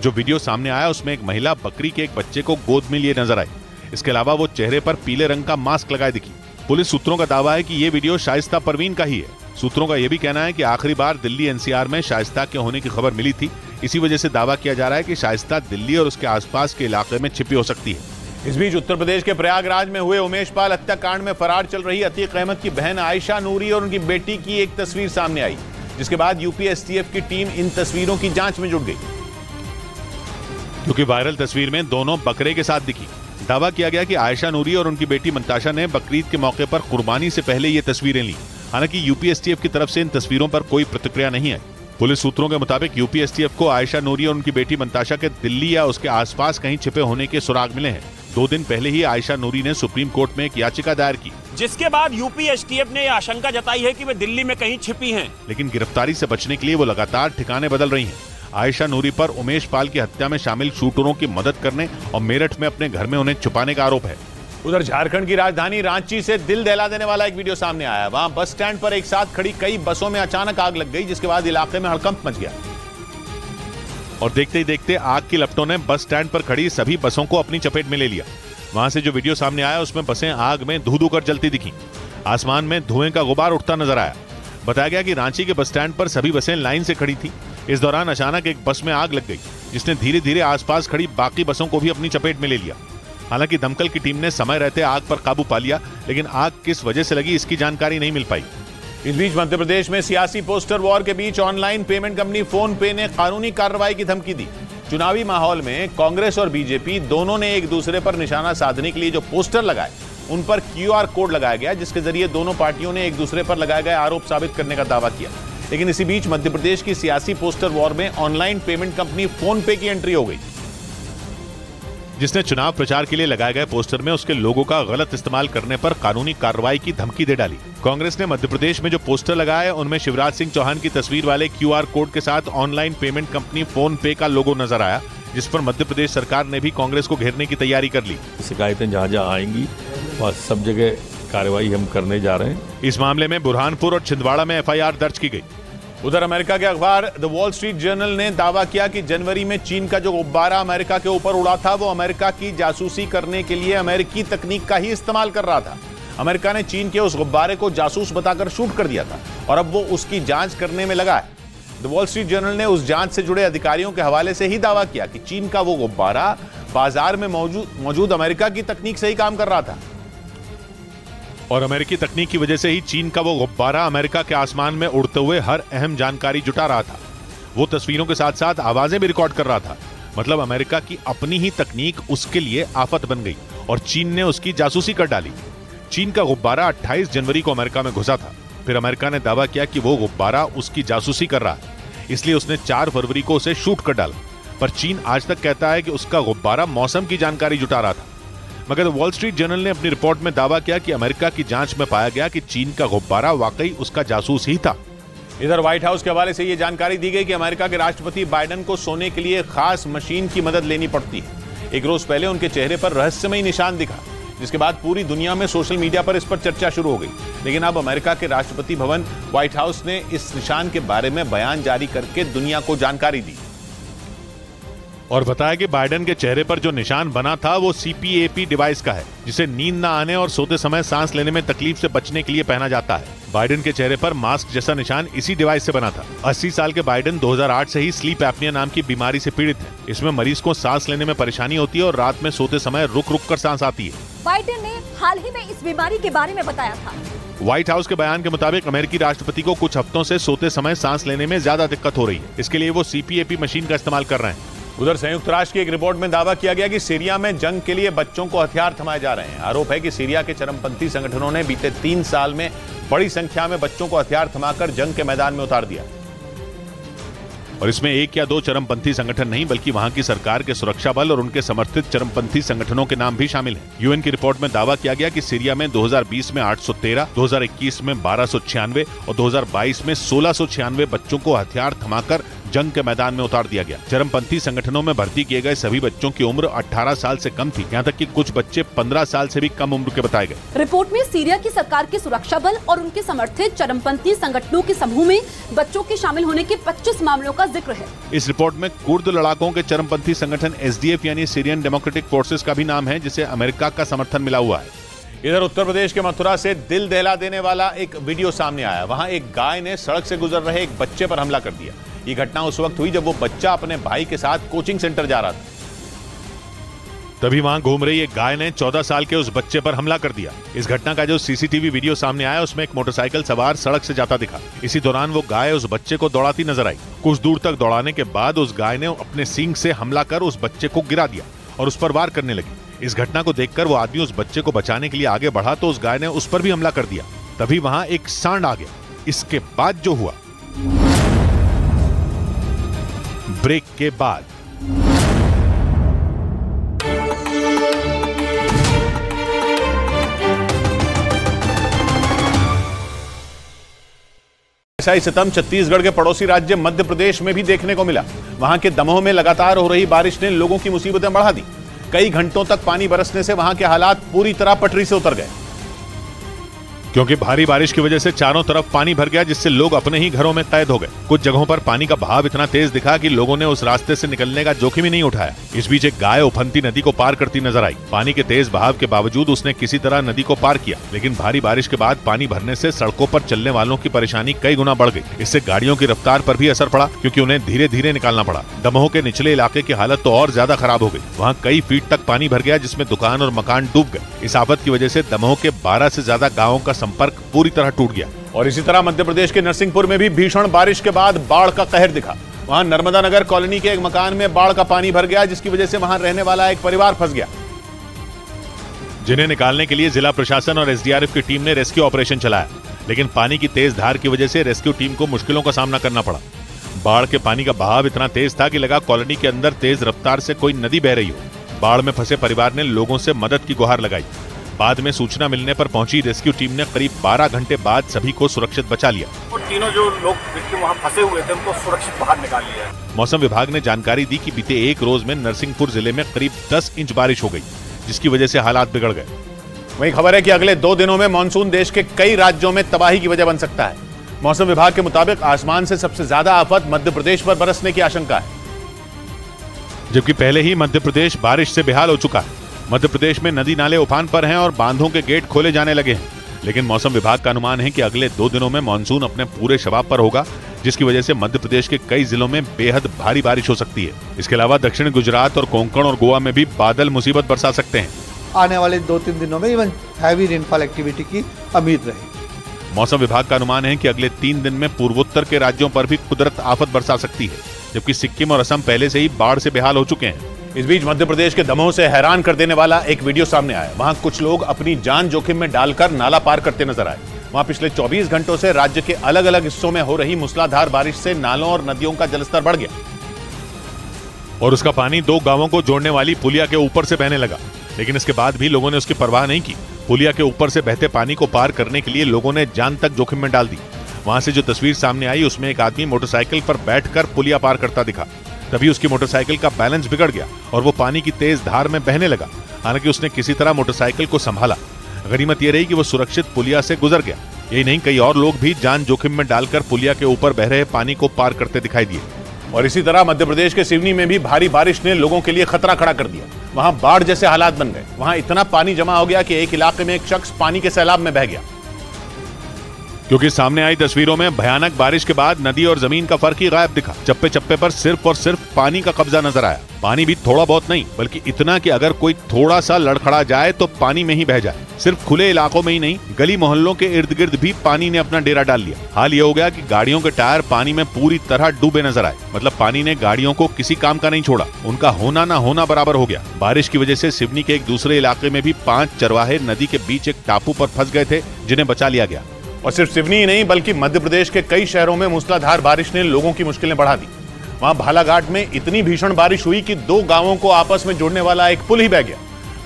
जो वीडियो सामने आया उसमें एक महिला बकरी के एक बच्चे को गोद में लिए नजर आई। इसके अलावा वो चेहरे पर पीले रंग का मास्क लगाए दिखी। पुलिस सूत्रों का दावा है कि ये वीडियो शाइस्ता परवीन का ही है। सूत्रों का यह भी कहना है कि आखिरी बार दिल्ली एनसीआर में शाइस्ता के होने की खबर मिली थी। इसी वजह से दावा किया जा रहा है कि शाइस्ता दिल्ली और उसके आसपास के इलाके में छिपी हो सकती है। इस बीच उत्तर प्रदेश के प्रयागराज में हुए उमेश पाल हत्याकांड में फरार चल रही अतीक अहमद की बहन आयशा नूरी और उनकी बेटी की एक तस्वीर सामने आई, जिसके बाद यूपी एसटीएफ की टीम इन तस्वीरों की जांच में जुट गई। क्योंकि वायरल तस्वीर में दोनों बकरे के साथ दिखी। दावा किया गया कि आयशा नूरी और उनकी बेटी मंताशा ने बकरीद के मौके पर कुर्बानी से पहले ये तस्वीरें ली। हालांकि यूपी एसटीएफ की तरफ से इन तस्वीरों पर कोई प्रतिक्रिया नहीं है। पुलिस सूत्रों के मुताबिक यूपी एसटीएफ को आयशा नूरी और उनकी बेटी मंताशा के दिल्ली या उसके आसपास कहीं छिपे होने के सुराग मिले हैं। 2 दिन पहले ही आयशा नूरी ने सुप्रीम कोर्ट में एक याचिका दायर की, जिसके बाद यूपी एसटीएफ ने आशंका जताई है कि वे दिल्ली में कहीं छिपी हैं। लेकिन गिरफ्तारी से बचने के लिए वो लगातार ठिकाने बदल रही हैं। आयशा नूरी पर उमेश पाल की हत्या में शामिल शूटरों की मदद करने और मेरठ में अपने घर में उन्हें छुपाने का आरोप है। उधर झारखंड की राजधानी रांची से दिल दहला देने वाला एक वीडियो सामने आया। वहां बस स्टैंड पर एक साथ खड़ी कई बसों में अचानक आग लग गई, जिसके बाद इलाके में हड़कंप मच गया और देखते ही देखते आग की लपटों ने बस स्टैंड पर खड़ी सभी बसों को अपनी चपेट में ले लिया। वहां से जो वीडियो सामने आया उसमें बसें आग में धू-धू कर जलती दिखी। आसमान में धुएं का गुबार उठता नजर आया। बताया गया कि रांची के बस स्टैंड पर सभी बसें लाइन से खड़ी थी। इस दौरान अचानक एक बस में आग लग गई, जिसने धीरे धीरे आसपास खड़ी बाकी बसों को भी अपनी चपेट में ले लिया। हालांकि दमकल की टीम ने समय रहते आग पर काबू पा लिया, लेकिन आग किस वजह से लगी इसकी जानकारी नहीं मिल पाई। इस बीच मध्य प्रदेश में सियासी पोस्टर वॉर के बीच ऑनलाइन पेमेंट कंपनी फोन पे ने कानूनी कार्रवाई की धमकी दी। चुनावी माहौल में कांग्रेस और बीजेपी दोनों ने एक दूसरे पर निशाना साधने के लिए जो पोस्टर लगाए उन पर क्यूआर कोड लगाया गया, जिसके जरिए दोनों पार्टियों ने एक दूसरे पर लगाए गए आरोप साबित करने का दावा किया। लेकिन इसी बीच मध्य प्रदेश की सियासी पोस्टर वॉर में ऑनलाइन पेमेंट कंपनी फोन पे की एंट्री हो गई, जिसने चुनाव प्रचार के लिए लगाए गए पोस्टर में उसके लोगों का गलत इस्तेमाल करने पर कानूनी कार्रवाई की धमकी दे डाली। कांग्रेस ने मध्य प्रदेश में जो पोस्टर लगाए उनमें शिवराज सिंह चौहान की तस्वीर वाले क्यूआर कोड के साथ ऑनलाइन पेमेंट कंपनी फोन पे का लोगो नजर आया, जिस पर मध्य प्रदेश सरकार ने भी कांग्रेस को घेरने की तैयारी कर ली। शिकायतें जहाँ जहाँ आएंगी और सब जगह कार्रवाई हम करने जा रहे हैं। इस मामले में बुरहानपुर और छिंदवाड़ा में एफआईआर दर्ज की गई। उधर अमेरिका के अखबार द वॉल स्ट्रीट जर्नल ने दावा किया कि जनवरी में चीन का जो गुब्बारा अमेरिका के ऊपर उड़ा था वो अमेरिका की जासूसी करने के लिए अमेरिकी तकनीक का ही इस्तेमाल कर रहा था। अमेरिका ने चीन के उस गुब्बारे को जासूस बताकर शूट कर दिया था और अब वो उसकी जांच करने में लगा है। द वॉल स्ट्रीट जर्नल ने उस जांच से जुड़े अधिकारियों के हवाले से ही दावा किया कि चीन का वो गुब्बारा बाजार में मौजूद अमेरिका की तकनीक से ही काम कर रहा था और अमेरिकी तकनीक की वजह से ही चीन का वो गुब्बारा अमेरिका के आसमान में उड़ते हुए हर अहम जानकारी जुटा रहा था। वो तस्वीरों के साथ साथ आवाजें भी रिकॉर्ड कर रहा था। मतलब अमेरिका की अपनी ही तकनीक उसके लिए आफत बन गई और चीन ने उसकी जासूसी कर डाली। चीन का गुब्बारा 28 जनवरी को अमेरिका में घुसा था। फिर अमेरिका ने दावा किया कि वो गुब्बारा उसकी जासूसी कर रहा है, इसलिए उसने 4 फरवरी को उसे शूट कर डाला। पर चीन आज तक कहता है कि उसका गुब्बारा मौसम की जानकारी जुटा रहा था। मगर वॉल स्ट्रीट जर्नल ने अपनी रिपोर्ट में दावा किया कि अमेरिका की जांच में पाया गया कि चीन का गुब्बारा वाकई उसका जासूस ही था। इधर व्हाइट हाउस के हवाले से यह जानकारी दी गई कि अमेरिका के राष्ट्रपति बाइडेन को सोने के लिए खास मशीन की मदद लेनी पड़ती है। एक रोज पहले उनके चेहरे पर रहस्यमयी निशान दिखा, जिसके बाद पूरी दुनिया में सोशल मीडिया पर इस पर चर्चा शुरू हो गई। लेकिन अब अमेरिका के राष्ट्रपति भवन व्हाइट हाउस ने इस निशान के बारे में बयान जारी करके दुनिया को जानकारी दी और बताया कि बाइडेन के चेहरे पर जो निशान बना था वो CPAP डिवाइस का है, जिसे नींद न आने और सोते समय सांस लेने में तकलीफ से बचने के लिए पहना जाता है। बाइडेन के चेहरे पर मास्क जैसा निशान इसी डिवाइस से बना था। 80 साल के बाइडेन 2008 से ही स्लीप एपनिया नाम की बीमारी से पीड़ित है। इसमें मरीज को सांस लेने में परेशानी होती है और रात में सोते समय रुक रुक कर सांस आती है। बाइडेन ने हाल ही में इस बीमारी के बारे में बताया था। व्हाइट हाउस के बयान के मुताबिक अमेरिकी राष्ट्रपति को कुछ हफ्तों से सोते समय सांस लेने में ज्यादा दिक्कत हो रही है। इसके लिए वो CPAP मशीन का इस्तेमाल कर रहे हैं। उधर संयुक्त राष्ट्र की एक रिपोर्ट में दावा किया गया कि सीरिया में जंग के लिए बच्चों को हथियार थमाए जा रहे हैं। आरोप है कि सीरिया के चरमपंथी संगठनों ने बीते 3 साल में बड़ी संख्या में बच्चों को हथियार थमाकर जंग के मैदान में उतार दिया और इसमें 1 या 2 चरमपंथी संगठन नहीं बल्कि वहां की सरकार के सुरक्षा बल और उनके समर्थित चरमपंथी संगठनों के नाम भी शामिल हैं। यूएन की रिपोर्ट में दावा किया गया कि सीरिया में 2020 में 813, 2021 में 1296 और 2022 में 1696 बच्चों को हथियार थमाकर जंग के मैदान में उतार दिया गया। चरमपंथी संगठनों में भर्ती किए गए सभी बच्चों की उम्र 18 साल से कम थी। यहाँ तक कि कुछ बच्चे 15 साल से भी कम उम्र के बताए गए। रिपोर्ट में सीरिया की सरकार के सुरक्षा बल और उनके समर्थित चरमपंथी संगठनों के समूह में बच्चों के शामिल होने के 25 मामलों का जिक्र है। इस रिपोर्ट में कुर्द लड़ाकों के चरमपंथी संगठन SDF यानी सीरियन डेमोक्रेटिक फोर्सेस का भी नाम है, जिसे अमेरिका का समर्थन मिला हुआ है। इधर उत्तर प्रदेश के मथुरा से दिल दहला देने वाला एक वीडियो सामने आया। वहां एक गाय ने सड़क से गुजर रहे एक बच्चे पर हमला कर दिया। ये घटना उस वक्त हुई जब वो बच्चा अपने भाई के साथ कोचिंग सेंटर जा रहा था। तभी वहां घूम रही एक गाय ने 14 साल के उस बच्चे पर हमला कर दिया। इस घटना का जो CCTV वीडियो सामने आया उसमें एक मोटरसाइकिल सवार सड़क से जाता दिखा। इसी दौरान वो गाय उस बच्चे को दौड़ाती नजर आई। कुछ दूर तक दौड़ाने के बाद उस गाय ने अपने सींग से हमला कर उस बच्चे को गिरा दिया और उस पर वार करने लगी। इस घटना को देखकर वो आदमी उस बच्चे को बचाने के लिए आगे बढ़ा तो उस गाय ने उस पर भी हमला कर दिया। तभी वहां एक सांड आ गया। इसके बाद जो हुआ, ब्रेक के बाद ऐसा ही सितम छत्तीसगढ़ के पड़ोसी राज्य मध्य प्रदेश में भी देखने को मिला। वहां के दमोह में लगातार हो रही बारिश ने लोगों की मुसीबतें बढ़ा दी। कई घंटों तक पानी बरसने से वहां के हालात पूरी तरह पटरी से उतर गए, क्योंकि भारी बारिश की वजह से चारों तरफ पानी भर गया, जिससे लोग अपने ही घरों में कैद हो गए। कुछ जगहों पर पानी का बहाव इतना तेज दिखा कि लोगों ने उस रास्ते से निकलने का जोखिम ही नहीं उठाया। इस बीच एक गाय उफनती नदी को पार करती नजर आई। पानी के तेज बहाव के बावजूद उसने किसी तरह नदी को पार किया, लेकिन भारी बारिश के बाद पानी भरने से सड़कों पर चलने वालों की परेशानी कई गुना बढ़ गई। इससे गाड़ियों की रफ्तार पर भी असर पड़ा, क्योंकि उन्हें धीरे धीरे निकालना पड़ा। दमोह के निचले इलाके की हालत तो और ज्यादा खराब हो गई। वहाँ कई फीट तक पानी भर गया, जिसमें दुकान और मकान डूब गए। इस आफत की वजह से दमोह के 12 से ज्यादा गाँवों का संपर्क पूरी तरह टूट गया। और इसी तरह मध्य प्रदेश के नरसिंहपुर में भी भीषण बारिश के बाद बाढ़ का कहर दिखा। वहां नर्मदा नगर कॉलोनी के एक मकान में बाढ़ का पानी भर गया, जिसकी वजह से वहां रहने वाला एक परिवार फंस गया, जिन्हें निकालने के लिए जिला प्रशासन और SDRF की टीम ने रेस्क्यू ऑपरेशन चलाया। लेकिन पानी की तेज धार की वजह से रेस्क्यू टीम को मुश्किलों का सामना करना पड़ा। बाढ़ के पानी का बहाव इतना तेज था कि लगा कॉलोनी के अंदर तेज रफ्तार से कोई नदी बह रही हो। बाढ़ में फंसे परिवार ने लोगों से मदद की गुहार लगाई। बाद में सूचना मिलने पर पहुंची रेस्क्यू टीम ने करीब 12 घंटे बाद सभी को सुरक्षित बचा लिया। और तीनों जो लोग विक्टिम वहां फंसे हुए थे उनको सुरक्षित बाहर निकाल लिया। मौसम विभाग ने जानकारी दी कि बीते एक रोज में नरसिंहपुर जिले में करीब 10 इंच बारिश हो गई, जिसकी वजह से हालात बिगड़ गए। वहीं खबर है कि अगले 2 दिनों में मानसून देश के कई राज्यों में तबाही की वजह बन सकता है। मौसम विभाग के मुताबिक आसमान से सबसे ज्यादा आफत मध्य प्रदेश पर बरसने की आशंका है, जबकि पहले ही मध्य प्रदेश बारिश से बेहाल हो चुका है। मध्य प्रदेश में नदी नाले उफान पर हैं और बांधों के गेट खोले जाने लगे हैं। लेकिन मौसम विभाग का अनुमान है कि अगले 2 दिनों में मानसून अपने पूरे शबाब पर होगा, जिसकी वजह से मध्य प्रदेश के कई जिलों में बेहद भारी बारिश हो सकती है। इसके अलावा दक्षिण गुजरात और कोंकण और गोवा में भी बादल मुसीबत बरसा सकते हैं। आने वाले 2-3 दिनों में इवन हैवी रेनफॉल एक्टिविटी की उम्मीद रहेगी। मौसम विभाग का अनुमान है कि अगले 3 दिन में पूर्वोत्तर के राज्यों पर भी कुदरत आफत बरसा सकती है, जबकि सिक्किम और असम पहले से ही बाढ़ से बेहाल हो चुके हैं। इस बीच मध्य प्रदेश के दमोह से हैरान कर देने वाला एक वीडियो सामने आया। वहां कुछ लोग अपनी जान जोखिम में डालकर नाला पार करते नजर आए। वहां पिछले 24 घंटों से राज्य के अलग अलग हिस्सों में हो रही मूसलाधार बारिश से नालों और नदियों का जलस्तर बढ़ गया और उसका पानी 2 गांवों को जोड़ने वाली पुलिया के ऊपर से बहने लगा। लेकिन इसके बाद भी लोगों ने उसकी परवाह नहीं की। पुलिया के ऊपर से बहते पानी को पार करने के लिए लोगों ने जान तक जोखिम में डाल दी। वहां से जो तस्वीर सामने आई उसमें एक आदमी मोटरसाइकिल पर बैठकर पुलिया पार करता दिखा। तभी उसकी मोटरसाइकिल का बैलेंस बिगड़ गया और वो पानी की तेज धार में बहने लगा। हालांकि उसने किसी तरह मोटरसाइकिल को संभाला। गनीमत यह रही कि वो सुरक्षित पुलिया से गुजर गया। यही नहीं, कई और लोग भी जान जोखिम में डालकर पुलिया के ऊपर बह रहे पानी को पार करते दिखाई दिए। और इसी तरह मध्य प्रदेश के सिवनी में भी भारी बारिश ने लोगों के लिए खतरा खड़ा कर दिया। वहां बाढ़ जैसे हालात बन गए। वहां इतना पानी जमा हो गया कि एक इलाके में एक शख्स पानी के सैलाब में बह गया। क्योंकि सामने आई तस्वीरों में भयानक बारिश के बाद नदी और जमीन का फर्क ही गायब दिखा। चप्पे चप्पे पर सिर्फ और सिर्फ पानी का कब्जा नजर आया। पानी भी थोड़ा बहुत नहीं, बल्कि इतना कि अगर कोई थोड़ा सा लड़खड़ा जाए तो पानी में ही बह जाए। सिर्फ खुले इलाकों में ही नहीं, गली मोहल्लों के इर्द गिर्द भी पानी ने अपना डेरा डाल लिया। हाल ये हो गया कि गाड़ियों के टायर पानी में पूरी तरह डूबे नजर आए। मतलब पानी ने गाड़ियों को किसी काम का नहीं छोड़ा, उनका होना ना होना बराबर हो गया। बारिश की वजह से सिवनी के एक दूसरे इलाके में भी 5 चरवाहे नदी के बीच एक टापू पर फंस गए थे, जिन्हें बचा लिया गया। और सिर्फ सिवनी ही नहीं, बल्कि मध्य प्रदेश के कई शहरों में मूसलाधार बारिश ने लोगों की मुश्किलें बढ़ा दी। वहां भालाघाट में इतनी भीषण बारिश हुई कि 2 गांवों को आपस में जोड़ने वाला एक पुल ही बह गया।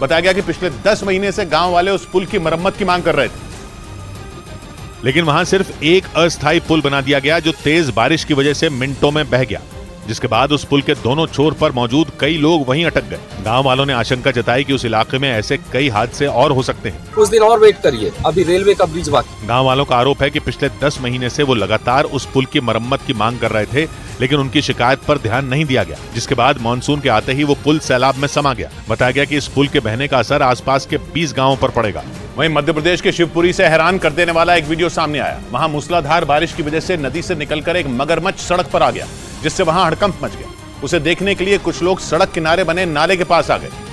बताया गया कि पिछले 10 महीने से गांव वाले उस पुल की मरम्मत की मांग कर रहे थे। लेकिन वहां सिर्फ एक अस्थायी पुल बना दिया गया जो तेज बारिश की वजह से मिनटों में बह गया, जिसके बाद उस पुल के दोनों छोर पर मौजूद कई लोग वहीं अटक गए। गांव वालों ने आशंका जताई कि उस इलाके में ऐसे कई हादसे और हो सकते हैं। कुछ दिन और वेट करिए, अभी रेलवे का ब्रिज बाकी। गांव वालों का आरोप है कि पिछले 10 महीने से वो लगातार उस पुल की मरम्मत की मांग कर रहे थे, लेकिन उनकी शिकायत पर ध्यान नहीं दिया गया, जिसके बाद मानसून के आते ही वो पुल सैलाब में समा गया। बताया गया कि इस पुल के बहने का असर आसपास के 20 गांवों पर पड़ेगा। वहीं मध्य प्रदेश के शिवपुरी से हैरान कर देने वाला एक वीडियो सामने आया। वहां मूसलाधार बारिश की वजह से नदी से निकलकर एक मगरमच्छ सड़क पर आ गया, जिससे वहां हड़कंप मच गया। उसे देखने के लिए कुछ लोग सड़क किनारे बने नाले के पास आ गए,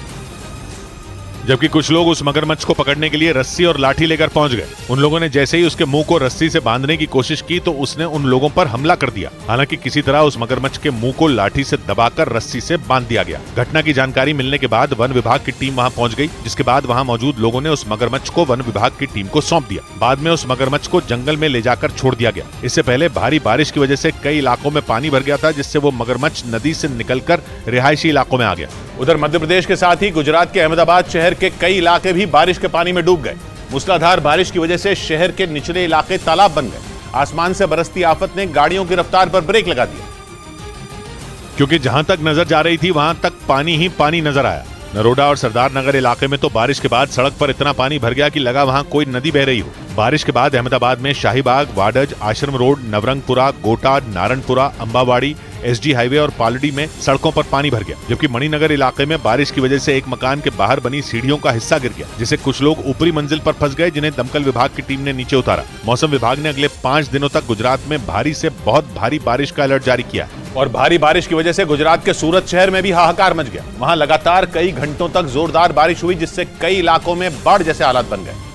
जबकि कुछ लोग उस मगरमच्छ को पकड़ने के लिए रस्सी और लाठी लेकर पहुंच गए। उन लोगों ने जैसे ही उसके मुंह को रस्सी से बांधने की कोशिश की तो उसने उन लोगों पर हमला कर दिया। हालांकि किसी तरह उस मगरमच्छ के मुंह को लाठी से दबाकर रस्सी से बांध दिया गया। घटना की जानकारी मिलने के बाद वन विभाग की टीम वहां पहुंच गई, जिसके बाद वहां मौजूद लोगों ने उस मगरमच्छ को वन विभाग की टीम को सौंप दिया। बाद में उस मगरमच्छ को जंगल में ले जाकर छोड़ दिया गया। इससे पहले भारी बारिश की वजह से कई इलाकों में पानी भर गया था, जिससे वो मगरमच्छ नदी से निकलकर रिहायशी इलाकों में आ गया। उधर मध्य प्रदेश के साथ ही गुजरात के अहमदाबाद शहर के कई इलाके भी बारिश के पानी में डूब गए। मूसलाधार बारिश की वजह से शहर के निचले इलाके तालाब बन गए। आसमान से बरसती आफत ने गाड़ियों की रफ्तार पर ब्रेक लगा दिया, क्योंकि जहां तक नजर जा रही थी वहां तक पानी ही पानी नजर आया। नरोडा और सरदार नगर इलाके में तो बारिश के बाद सड़क पर इतना पानी भर गया कि लगा वहां कोई नदी बह रही हो। बारिश के बाद अहमदाबाद में शाहीबाग, वाडज, आश्रम रोड, नवरंगपुरा, गोटा, नारायणपुरा, अंबावाड़ी, एसडी हाईवे और पालड़ी में सड़कों पर पानी भर गया। जबकि मणिनगर इलाके में बारिश की वजह से एक मकान के बाहर बनी सीढ़ियों का हिस्सा गिर गया, जिससे कुछ लोग ऊपरी मंजिल पर फंस गए, जिन्हें दमकल विभाग की टीम ने नीचे उतारा। मौसम विभाग ने अगले 5 दिनों तक गुजरात में भारी से बहुत भारी बारिश का अलर्ट जारी किया है। और भारी बारिश की वजह से गुजरात के सूरत शहर में भी हाहाकार मच गया। वहां लगातार कई घंटों तक जोरदार बारिश हुई, जिससे कई इलाकों में बाढ़ जैसे हालात बन गए।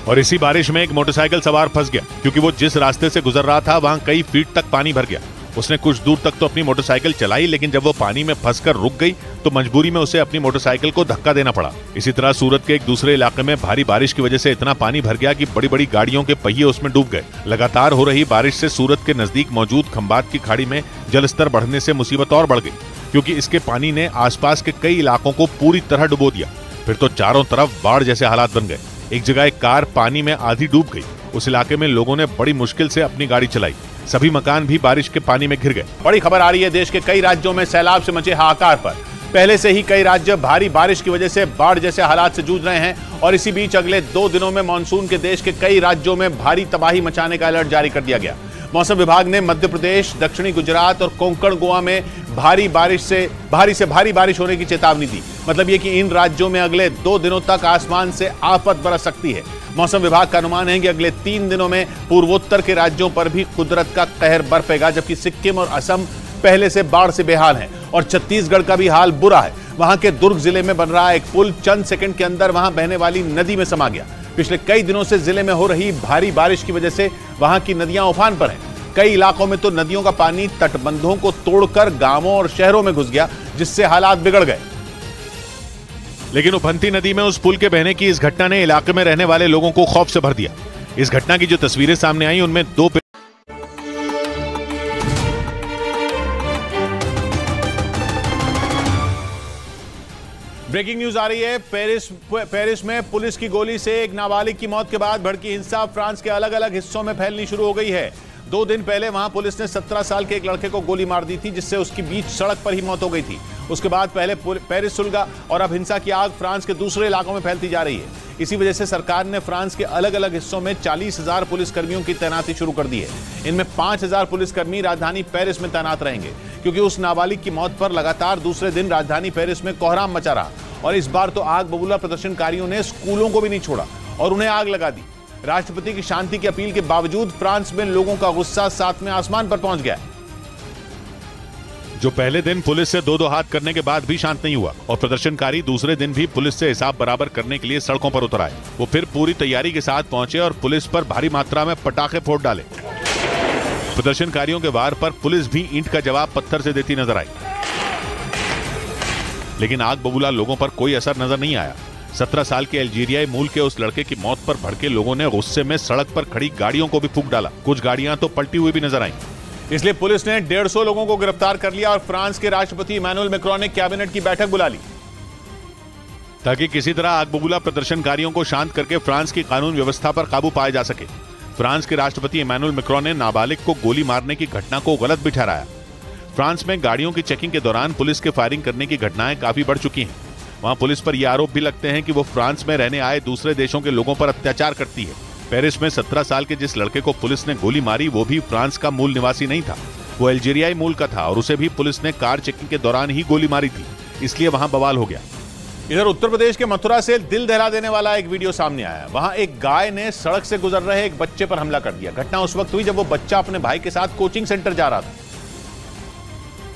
और इसी बारिश में एक मोटरसाइकिल सवार फंस गया, क्योंकि वो जिस रास्ते से गुजर रहा था वहां कई फीट तक पानी भर गया। उसने कुछ दूर तक तो अपनी मोटरसाइकिल चलाई, लेकिन जब वो पानी में फंसकर रुक गई तो मजबूरी में उसे अपनी मोटरसाइकिल को धक्का देना पड़ा। इसी तरह सूरत के एक दूसरे इलाके में भारी बारिश की वजह से इतना पानी भर गया कि बड़ी बड़ी गाड़ियों के पहिए उसमें डूब गए। लगातार हो रही बारिश से सूरत के नजदीक मौजूद खंबात की खाड़ी में जलस्तर बढ़ने से मुसीबत और बढ़ गई, क्योंकि इसके पानी ने आसपास के कई इलाकों को पूरी तरह डुबो दिया। फिर तो चारों तरफ बाढ़ जैसे हालात बन गए। एक जगह एक कार पानी में आधी डूब गई। उस इलाके में लोगों ने बड़ी मुश्किल से अपनी गाड़ी चलाई। सभी मकान भी बारिश के पानी में घिर गए। बड़ी खबर आ रही है देश के कई राज्यों में सैलाब से मचे हाहाकार पर। पहले से ही कई राज्य भारी बारिश की वजह से बाढ़ जैसे हालात से जूझ रहे हैं, और इसी बीच अगले 2 दिनों में मानसून के देश के कई राज्यों में भारी तबाही मचाने का अलर्ट जारी कर दिया गया। मौसम विभाग ने मध्य प्रदेश, दक्षिणी गुजरात और कोंकण गोवा में भारी से भारी बारिश होने की चेतावनी दी। मतलब ये कि इन राज्यों में अगले 2 दिनों तक आसमान से आफत बरस सकती है। मौसम विभाग का अनुमान है कि अगले 3 दिनों में पूर्वोत्तर के राज्यों पर भी कुदरत का कहर बरपेगा, जबकि सिक्किम और असम पहले से बाढ़ से बेहाल हैं, और छत्तीसगढ़ का भी हाल बुरा है। वहां के दुर्ग जिले में बन रहा एक पुल चंद सेकंड के अंदर वहां बहने वाली नदी में समा गया। पिछले कई दिनों से जिले में हो रही भारी बारिश की वजह से वहां की नदियां उफान पर हैं। कई इलाकों में तो नदियों का पानी तटबंधों को तोड़कर गांवों और शहरों में घुस गया, जिससे हालात बिगड़ गए। लेकिन उफनती नदी में उस पुल के बहने की इस घटना ने इलाके में रहने वाले लोगों को खौफ से भर दिया। इस घटना की जो तस्वीरें सामने आई उनमें 2 ब्रेकिंग न्यूज आ रही है। पेरिस में पुलिस की गोली से एक नाबालिग की मौत के बाद भड़की हिंसा फ्रांस के अलग अलग हिस्सों में फैलनी शुरू हो गई है। 2 दिन पहले वहां पुलिस ने 17 साल के एक लड़के को गोली मार दी थी, जिससे उसकी बीच सड़क पर ही मौत हो गई थी। उसके बाद पहले पेरिस सुलगा और अब हिंसा की आग फ्रांस के दूसरे इलाकों में फैलती जा रही है। इसी वजह से सरकार ने फ्रांस के अलग अलग हिस्सों में 40,000 पुलिसकर्मियों की तैनाती शुरू कर दी है। इनमें 5,000 पुलिसकर्मी राजधानी पेरिस में तैनात रहेंगे, क्योंकि उस नाबालिग की मौत पर लगातार दूसरे दिन राजधानी पेरिस में कोहराम मचा रहा। और इस बार तो आग बबूला प्रदर्शनकारियों ने स्कूलों को भी नहीं छोड़ा और उन्हें आग लगा दी। राष्ट्रपति की शांति की अपील के बावजूद फ्रांस में लोगों का गुस्सा 7वें आसमान पर पहुंच गया। जो पहले दिन पुलिस से 2-2 हाथ करने के बाद भी शांत नहीं हुआ, और प्रदर्शनकारी दूसरे दिन भी पुलिस से हिसाब बराबर करने के लिए सड़कों पर उतर आए। वो फिर पूरी तैयारी के साथ पहुंचे और पुलिस पर भारी मात्रा में पटाखे फोड़ डाले। प्रदर्शनकारियों के वार पर पुलिस भी ईंट का जवाब पत्थर से देती नजर आई, लेकिन आग बबूला लोगों पर कोई असर नजर नहीं आया। 17 साल के अल्जीरियाई मूल के उस लड़के की मौत पर भड़के लोगों ने गुस्से में सड़क पर खड़ी गाड़ियों को भी फूंक डाला। कुछ गाड़ियां तो पलटी हुई भी नजर आईं। इसलिए पुलिस ने 150 लोगों को गिरफ्तार कर लिया और फ्रांस के राष्ट्रपति इमैनुअल मैक्रोन ने कैबिनेट की बैठक बुला ली। ताकि किसी तरह आग बबूला प्रदर्शनकारियों को शांत करके फ्रांस की कानून व्यवस्था पर काबू पाया जा सके। फ्रांस के राष्ट्रपति इमैनुअल मैक्रोन ने नाबालिग को गोली मारने की घटना को गलत भी ठहराया। फ्रांस में गाड़ियों की चेकिंग के दौरान पुलिस के फायरिंग करने की घटनाएं काफी बढ़ चुकी हैं। वहां पुलिस पर यह आरोप भी लगते हैं कि वो फ्रांस में रहने आए दूसरे देशों के लोगों पर अत्याचार करती है। पेरिस में 17 साल के जिस लड़के को पुलिस ने गोली मारी वो भी फ्रांस का मूल निवासी नहीं था, वो अल्जीरियाई मूल का था और उसे भी पुलिस ने कार चेकिंग के दौरान ही गोली मारी थी, इसलिए वहां बवाल हो गया। इधर उत्तर प्रदेश के मथुरा से दिल दहला देने वाला एक वीडियो सामने आया। वहां एक गाय ने सड़क से गुजर रहे एक बच्चे पर हमला कर दिया। घटना उस वक्त हुई जब वो बच्चा अपने भाई के साथ कोचिंग सेंटर जा रहा था।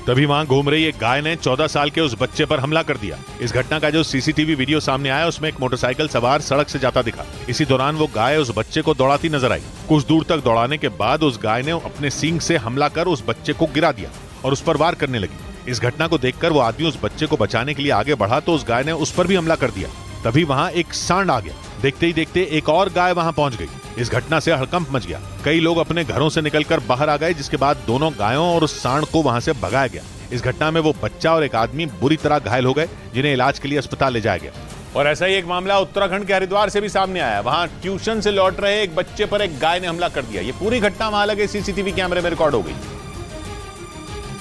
तभी वहां घूम रही एक गाय ने 14 साल के उस बच्चे पर हमला कर दिया। इस घटना का जो सीसीटीवी वीडियो सामने आया उसमें एक मोटरसाइकिल सवार सड़क से जाता दिखा। इसी दौरान वो गाय उस बच्चे को दौड़ाती नजर आई। कुछ दूर तक दौड़ाने के बाद उस गाय ने अपने सींग से हमला कर उस बच्चे को गिरा दिया और उस पर वार करने लगी। इस घटना को देखकर वो आदमी उस बच्चे को बचाने के लिए आगे बढ़ा तो उस गाय ने उस पर भी हमला कर दिया। तभी वहां एक सांड आ गया। देखते ही देखते एक और गाय वहां पहुंच गई। इस घटना से हड़कंप मच गया। कई लोग अपने घरों से निकलकर बाहर आ गए, जिसके बाद दोनों गायों और उस सांड को वहां से भगाया गया। इस घटना में वो बच्चा और एक आदमी बुरी तरह घायल हो गए, जिन्हें इलाज के लिए अस्पताल ले जाया गया। और ऐसा ही एक मामला उत्तराखंड के हरिद्वार से भी सामने आया। वहां ट्यूशन से लौट रहे एक बच्चे पर एक गाय ने हमला कर दिया। ये पूरी घटना वहां लगे सीसीटीवी कैमरे में रिकॉर्ड हो गई,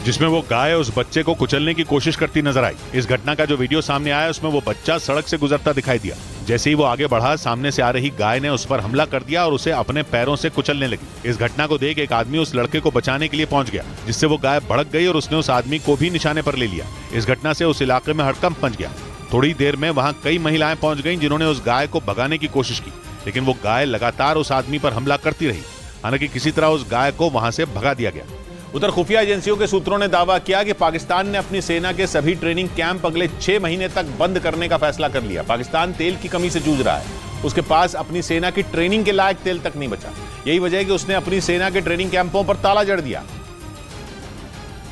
जिसमें वो गाय उस बच्चे को कुचलने की कोशिश करती नजर आई। इस घटना का जो वीडियो सामने आया उसमें वो बच्चा सड़क से गुजरता दिखाई दिया। जैसे ही वो आगे बढ़ा, सामने से आ रही गाय ने उस पर हमला कर दिया और उसे अपने पैरों से कुचलने लगी। इस घटना को देख एक आदमी उस लड़के को बचाने के लिए पहुंच गया, जिससे वो गाय भड़क गई और उसने उस आदमी को भी निशाने पर ले लिया। इस घटना से उस इलाके में हड़कंप मच गया। थोड़ी देर में वहां कई महिलाएं पहुंच गईं, जिन्होंने उस गाय को भगाने की कोशिश की, लेकिन वो गाय लगातार उस आदमी पर हमला करती रही। हालांकि किसी तरह उस गाय को वहां से भगा दिया गया। उधर खुफिया एजेंसियों के सूत्रों ने दावा किया कि पाकिस्तान ने अपनी सेना के सभी ट्रेनिंग कैंप अगले 6 महीने तक बंद करने का फैसला कर लिया। पाकिस्तान तेल की कमी से जूझ रहा है। उसके पास अपनी सेना की ट्रेनिंग के लायक तेल तक नहीं बचा। यही वजह है कि उसने अपनी सेना के ट्रेनिंग कैंपों पर ताला जड़ दिया,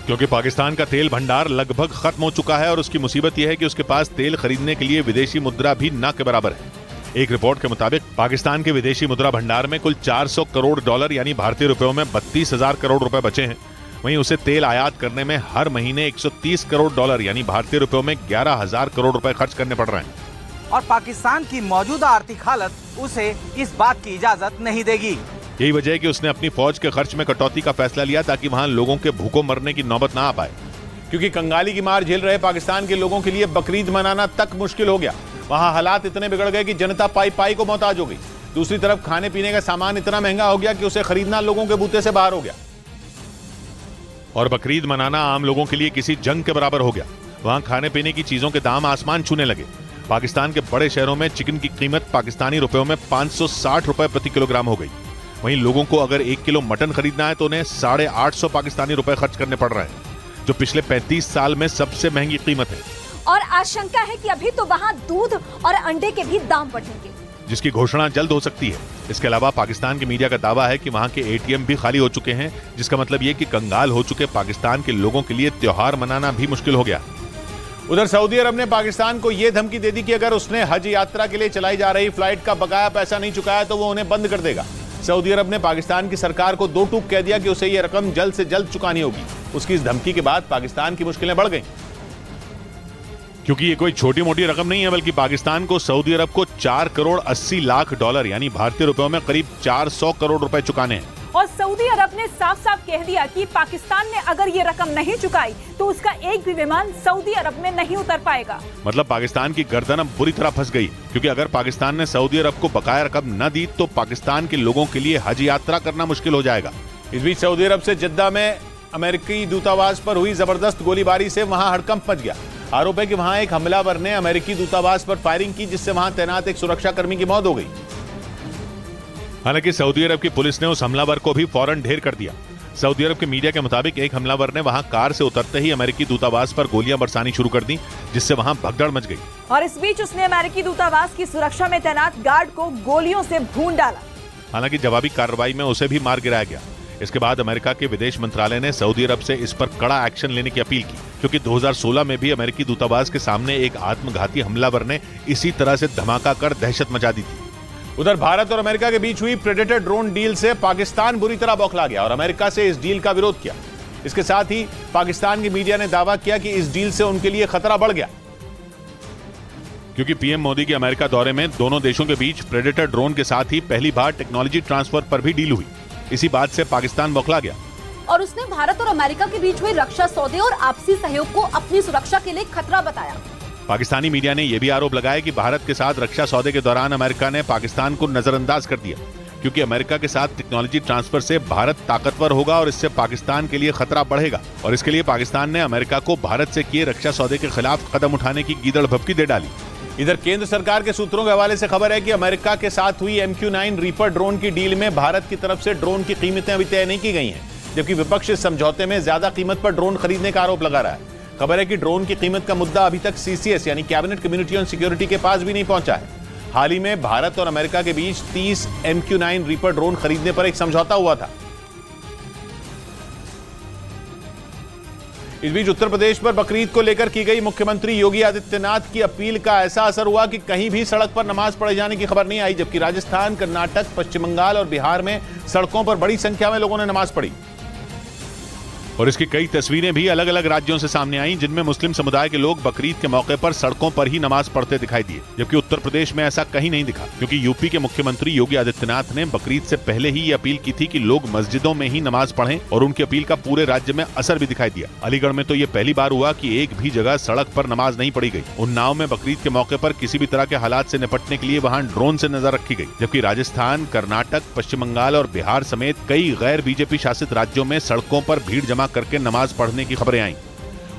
क्योंकि पाकिस्तान का तेल भंडार लगभग खत्म हो चुका है और उसकी मुसीबत यह है कि उसके पास तेल खरीदने के लिए विदेशी मुद्रा भी ना के बराबर है। एक रिपोर्ट के मुताबिक पाकिस्तान के विदेशी मुद्रा भंडार में कुल 400 करोड़ डॉलर यानी भारतीय रुपयों में 32,000 करोड़ रुपए बचे हैं। वहीं उसे तेल आयात करने में हर महीने 130 करोड़ डॉलर यानी भारतीय रुपयों में 11,000 करोड़ रुपए खर्च करने पड़ रहे हैं। और पाकिस्तान की मौजूदा आर्थिक हालत उसे इस बात की इजाजत नहीं देगी। यही वजह है कि उसने अपनी फौज के खर्च में कटौती का फैसला लिया, ताकि वहां लोगों के भूखों मरने की नौबत ना आ पाए। क्योंकि कंगाली की मार झेल रहे पाकिस्तान के लोगों के लिए बकरीद मनाना तक मुश्किल हो गया। वहां हालात इतने बिगड़ गए कि जनता पाई पाई को मोहताज हो गई। दूसरी तरफ खाने पीने का सामान इतना महंगा हो गया कि उसे खरीदना लोगों के बूते से बाहर हो गया। और बकरीद मनाना आम लोगों के लिए किसी जंग के बराबर हो गया। वहां खाने पीने की चीजों के दाम आसमान छूने लगे। पाकिस्तान के बड़े शहरों में चिकन की कीमत पाकिस्तानी रुपयों में 560 रुपए प्रति किलोग्राम हो गई। वहीं लोगों को अगर 1 किलो मटन खरीदना है तो उन्हें 850 पाकिस्तानी रुपए खर्च करने पड़ रहे हैं, जो पिछले 35 साल में सबसे महंगी कीमत है। और आशंका है कि अभी तो वहाँ दूध और अंडे के भी दाम बढ़ेंगे, जिसकी घोषणा जल्द हो सकती है। इसके अलावा पाकिस्तान की मीडिया का दावा है कि वहां के एटीएम भी खाली हो चुके हैं, जिसका मतलब ये कि कंगाल हो चुके पाकिस्तान के लोगों के लिए त्योहार मनाना भी मुश्किल हो गया। उधर सऊदी अरब ने पाकिस्तान को यह धमकी दे दी कि अगर उसने हज यात्रा के लिए चलाई जा रही फ्लाइट का बकाया पैसा नहीं चुकाया तो वो उन्हें बंद कर देगा। सऊदी अरब ने पाकिस्तान की सरकार को 2 टूक कह दिया कि उसे यह रकम जल्द से जल्द चुकानी होगी। उसकी इस धमकी के बाद पाकिस्तान की मुश्किलें बढ़ गईं। क्योंकि ये कोई छोटी मोटी रकम नहीं है, बल्कि पाकिस्तान को सऊदी अरब को 4 करोड़ 80 लाख डॉलर यानी भारतीय रुपयों में करीब 400 करोड़ रुपए चुकाने हैं। और सऊदी अरब ने साफ साफ कह दिया कि पाकिस्तान ने अगर ये रकम नहीं चुकाई तो उसका एक भी विमान सऊदी अरब में नहीं उतर पाएगा। मतलब पाकिस्तान की गर्दन अब बुरी तरह फंस गई, क्योंकि अगर पाकिस्तान ने सऊदी अरब को बकाया रकम न दी तो पाकिस्तान के लोगों के लिए हज यात्रा करना मुश्किल हो जाएगा। इस बीच सऊदी अरब से जिद्दा में अमेरिकी दूतावास पर हुई जबरदस्त गोलीबारी से वहां हड़कंप मच गया। आरोप है कि वहां एक हमलावर ने अमेरिकी दूतावास पर फायरिंग की, जिससे वहां तैनात एक सुरक्षाकर्मी की मौत हो गई। हालांकि सऊदी अरब की पुलिस ने उस हमलावर को भी फौरन ढेर कर दिया। सऊदी अरब के मीडिया के मुताबिक एक हमलावर ने वहां कार से उतरते ही अमेरिकी दूतावास पर गोलियां बरसानी शुरू कर दी, जिससे वहां भगदड़ मच गई। और इस बीच उसने अमेरिकी दूतावास की सुरक्षा में तैनात गार्ड को गोलियों से भून डाला। हालांकि जवाबी कार्रवाई में उसे भी मार गिराया गया। इसके बाद अमेरिका के विदेश मंत्रालय ने सऊदी अरब से इस पर कड़ा एक्शन लेने की अपील की, क्योंकि 2016 में भी अमेरिकी दूतावास के सामने एक आत्मघाती हमलावर ने इसी तरह से धमाका कर दहशत मचा दी थी। उधर भारत और अमेरिका के बीच हुई प्रेडेटर ड्रोन डील से पाकिस्तान बुरी तरह बौखला गया और अमेरिका से इस डील का विरोध किया। इसके साथ ही पाकिस्तान की मीडिया ने दावा किया कि इस डील से उनके लिए खतरा बढ़ गया। क्योंकि पीएम मोदी के अमेरिका दौरे में दोनों देशों के बीच प्रेडेटर ड्रोन के साथ ही पहली बार टेक्नोलॉजी ट्रांसफर पर भी डील हुई। इसी बात से पाकिस्तान बौखला गया और उसने भारत और अमेरिका के बीच हुए रक्षा सौदे और आपसी सहयोग को अपनी सुरक्षा के लिए खतरा बताया। पाकिस्तानी मीडिया ने यह भी आरोप लगाया कि भारत के साथ रक्षा सौदे के दौरान अमेरिका ने पाकिस्तान को नजरअंदाज कर दिया, क्योंकि अमेरिका के साथ टेक्नोलॉजी ट्रांसफर से भारत ताकतवर होगा और इससे पाकिस्तान के लिए खतरा बढ़ेगा और इसके लिए पाकिस्तान ने अमेरिका को भारत से किए रक्षा सौदे के खिलाफ कदम उठाने की गीदड़ भभकी दे डाली। इधर केंद्र सरकार के सूत्रों के हवाले से खबर है कि अमेरिका के साथ हुई MQ-9 रीपर ड्रोन की डील में भारत की तरफ से ड्रोन की कीमतें अभी तय नहीं की गई हैं, जबकि विपक्ष इस समझौते में ज्यादा कीमत पर ड्रोन खरीदने का आरोप लगा रहा है। खबर है कि ड्रोन की कीमत का मुद्दा अभी तक CCS यानी कैबिनेट कम्युनिटी ऑन सिक्योरिटी के पास भी नहीं पहुंचा है। हाल ही में भारत और अमेरिका के बीच 30 MQ-9 रीपर ड्रोन खरीदने पर एक समझौता हुआ था। इस बीच उत्तर प्रदेश पर बकरीद को लेकर की गई मुख्यमंत्री योगी आदित्यनाथ की अपील का ऐसा असर हुआ कि कहीं भी सड़क पर नमाज पढ़े जाने की खबर नहीं आई, जबकि राजस्थान, कर्नाटक, पश्चिम बंगाल और बिहार में सड़कों पर बड़ी संख्या में लोगों ने नमाज पढ़ी। और इसकी कई तस्वीरें भी अलग अलग राज्यों से सामने आईं, जिनमें मुस्लिम समुदाय के लोग बकरीद के मौके पर सड़कों पर ही नमाज पढ़ते दिखाई दिए, जबकि उत्तर प्रदेश में ऐसा कहीं नहीं दिखा, क्योंकि यूपी के मुख्यमंत्री योगी आदित्यनाथ ने बकरीद से पहले ही ये अपील की थी कि लोग मस्जिदों में ही नमाज पढ़ें और उनकी अपील का पूरे राज्य में असर भी दिखाई दिया। अलीगढ़ में तो ये पहली बार हुआ कि एक भी जगह सड़क पर नमाज नहीं पढ़ी गई। उन्नाव में बकरीद के मौके पर किसी भी तरह के हालात से निपटने के लिए वहाँ ड्रोन से नजर रखी गई, जबकि राजस्थान, कर्नाटक, पश्चिम बंगाल और बिहार समेत कई गैर बीजेपी शासित राज्यों में सड़कों पर भीड़ जमा करके नमाज पढ़ने की खबरें आई।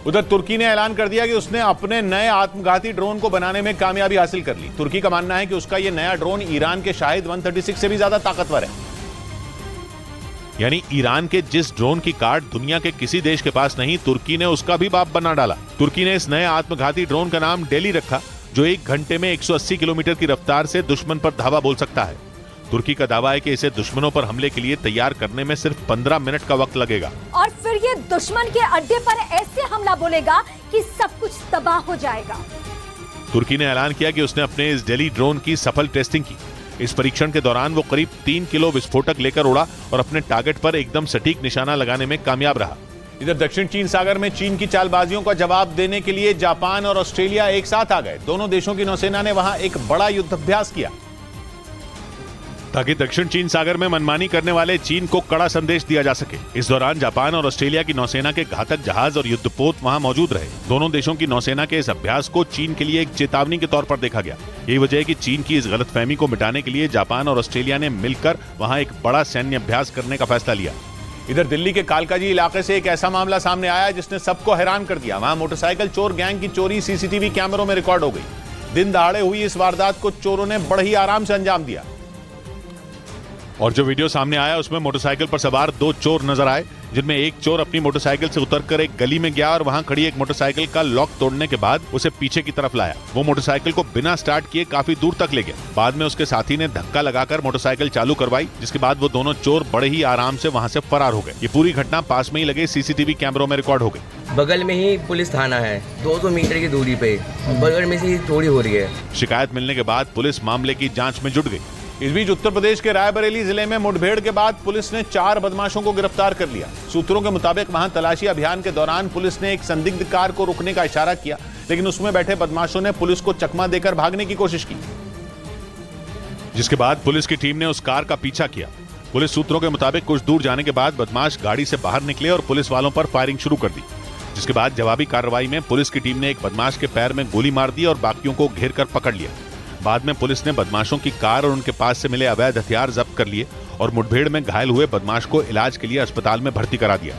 उधर तुर्की ने ऐलान कर दिया कि उसने अपने नए आत्मघाती ड्रोन को बनाने में कामयाबी हासिल कर ली। तुर्की का मानना है कि उसका यह नया ड्रोन ईरान के शाहिद 136 से भी ज्यादा ताकतवर है। यानी ईरान के जिस ड्रोन की कार्ड दुनिया के किसी देश के पास नहीं, तुर्की ने उसका भी बाप बना डाला। तुर्की ने इस नए आत्मघाती ड्रोन का नाम डेली रखा, जो 1 घंटे में 180 किलोमीटर की रफ्तार से दुश्मन पर धावा बोल सकता है। तुर्की का दावा है कि इसे दुश्मनों पर हमले के लिए तैयार करने में सिर्फ 15 मिनट का वक्त लगेगा और फिर ये दुश्मन के अड्डे पर ऐसे हमला बोलेगा कि सब कुछ तबाह हो जाएगा। तुर्की ने ऐलान किया कि उसने अपने इस डेली ड्रोन की सफल टेस्टिंग की। इस परीक्षण के दौरान वो करीब 3 किलो विस्फोटक लेकर उड़ा और अपने टारगेट पर एकदम सटीक निशाना लगाने में कामयाब रहा। इधर दक्षिण चीन सागर में चीन की चालबाजियों का जवाब देने के लिए जापान और ऑस्ट्रेलिया एक साथ आ गए। दोनों देशों की नौसेना ने वहां एक बड़ा युद्धाभ्यास किया ताकि दक्षिण चीन सागर में मनमानी करने वाले चीन को कड़ा संदेश दिया जा सके। इस दौरान जापान और ऑस्ट्रेलिया की नौसेना के घातक जहाज और युद्धपोत वहां मौजूद रहे। दोनों देशों की नौसेना के इस अभ्यास को चीन के लिए एक चेतावनी के तौर पर देखा गया। यही वजह है कि चीन की इस गलतफहमी को मिटाने के लिए जापान और ऑस्ट्रेलिया ने मिलकर वहां एक बड़ा सैन्य अभ्यास करने का फैसला लिया। इधर दिल्ली के कालकाजी इलाके से एक ऐसा मामला सामने आया जिसने सबको हैरान कर दिया। वहां मोटरसाइकिल चोर गैंग की चोरी CCTV कैमरों में रिकॉर्ड हो गई। दिन दहाड़े हुई इस वारदात को चोरों ने बड़े ही आराम से अंजाम दिया। और जो वीडियो सामने आया उसमें मोटरसाइकिल पर सवार 2 चोर नजर आए, जिनमें एक चोर अपनी मोटरसाइकिल से उतरकर एक गली में गया और वहां खड़ी एक मोटरसाइकिल का लॉक तोड़ने के बाद उसे पीछे की तरफ लाया। वो मोटरसाइकिल को बिना स्टार्ट किए काफी दूर तक ले गया। बाद में उसके साथी ने धक्का लगाकर मोटरसाइकिल चालू करवाई, जिसके बाद वो दोनों चोर बड़े ही आराम से वहां से फरार हो गए। ये पूरी घटना पास में ही लगे CCTV कैमरों में रिकॉर्ड हो गई। बगल में ही पुलिस थाना है, 200 मीटर की दूरी पे, बगल में से चोरी हो रही है। शिकायत मिलने के बाद पुलिस मामले की जाँच में जुट गई। इस बीच उत्तर प्रदेश के रायबरेली जिले में मुठभेड़ के बाद पुलिस ने 4 बदमाशों को गिरफ्तार कर लिया। सूत्रों के मुताबिक वहां तलाशी अभियान के दौरान पुलिस ने एक संदिग्ध कार को रोकने का इशारा किया, लेकिन उसमें बैठे बदमाशों ने पुलिस को चकमा देकर भागने की कोशिश की, जिसके बाद पुलिस की टीम ने उस कार का पीछा किया। पुलिस सूत्रों के मुताबिक कुछ दूर जाने के बाद बदमाश गाड़ी से बाहर निकले और पुलिस वालों पर फायरिंग शुरू कर दी, जिसके बाद जवाबी कार्रवाई में पुलिस की टीम ने एक बदमाश के पैर में गोली मार दी और बाकियों को घेर कर पकड़ लिया। बाद में पुलिस ने बदमाशों की कार और उनके पास से मिले अवैध हथियार जब्त कर लिए और मुठभेड़ में घायल हुए बदमाश को इलाज के लिए अस्पताल में भर्ती करा दिया।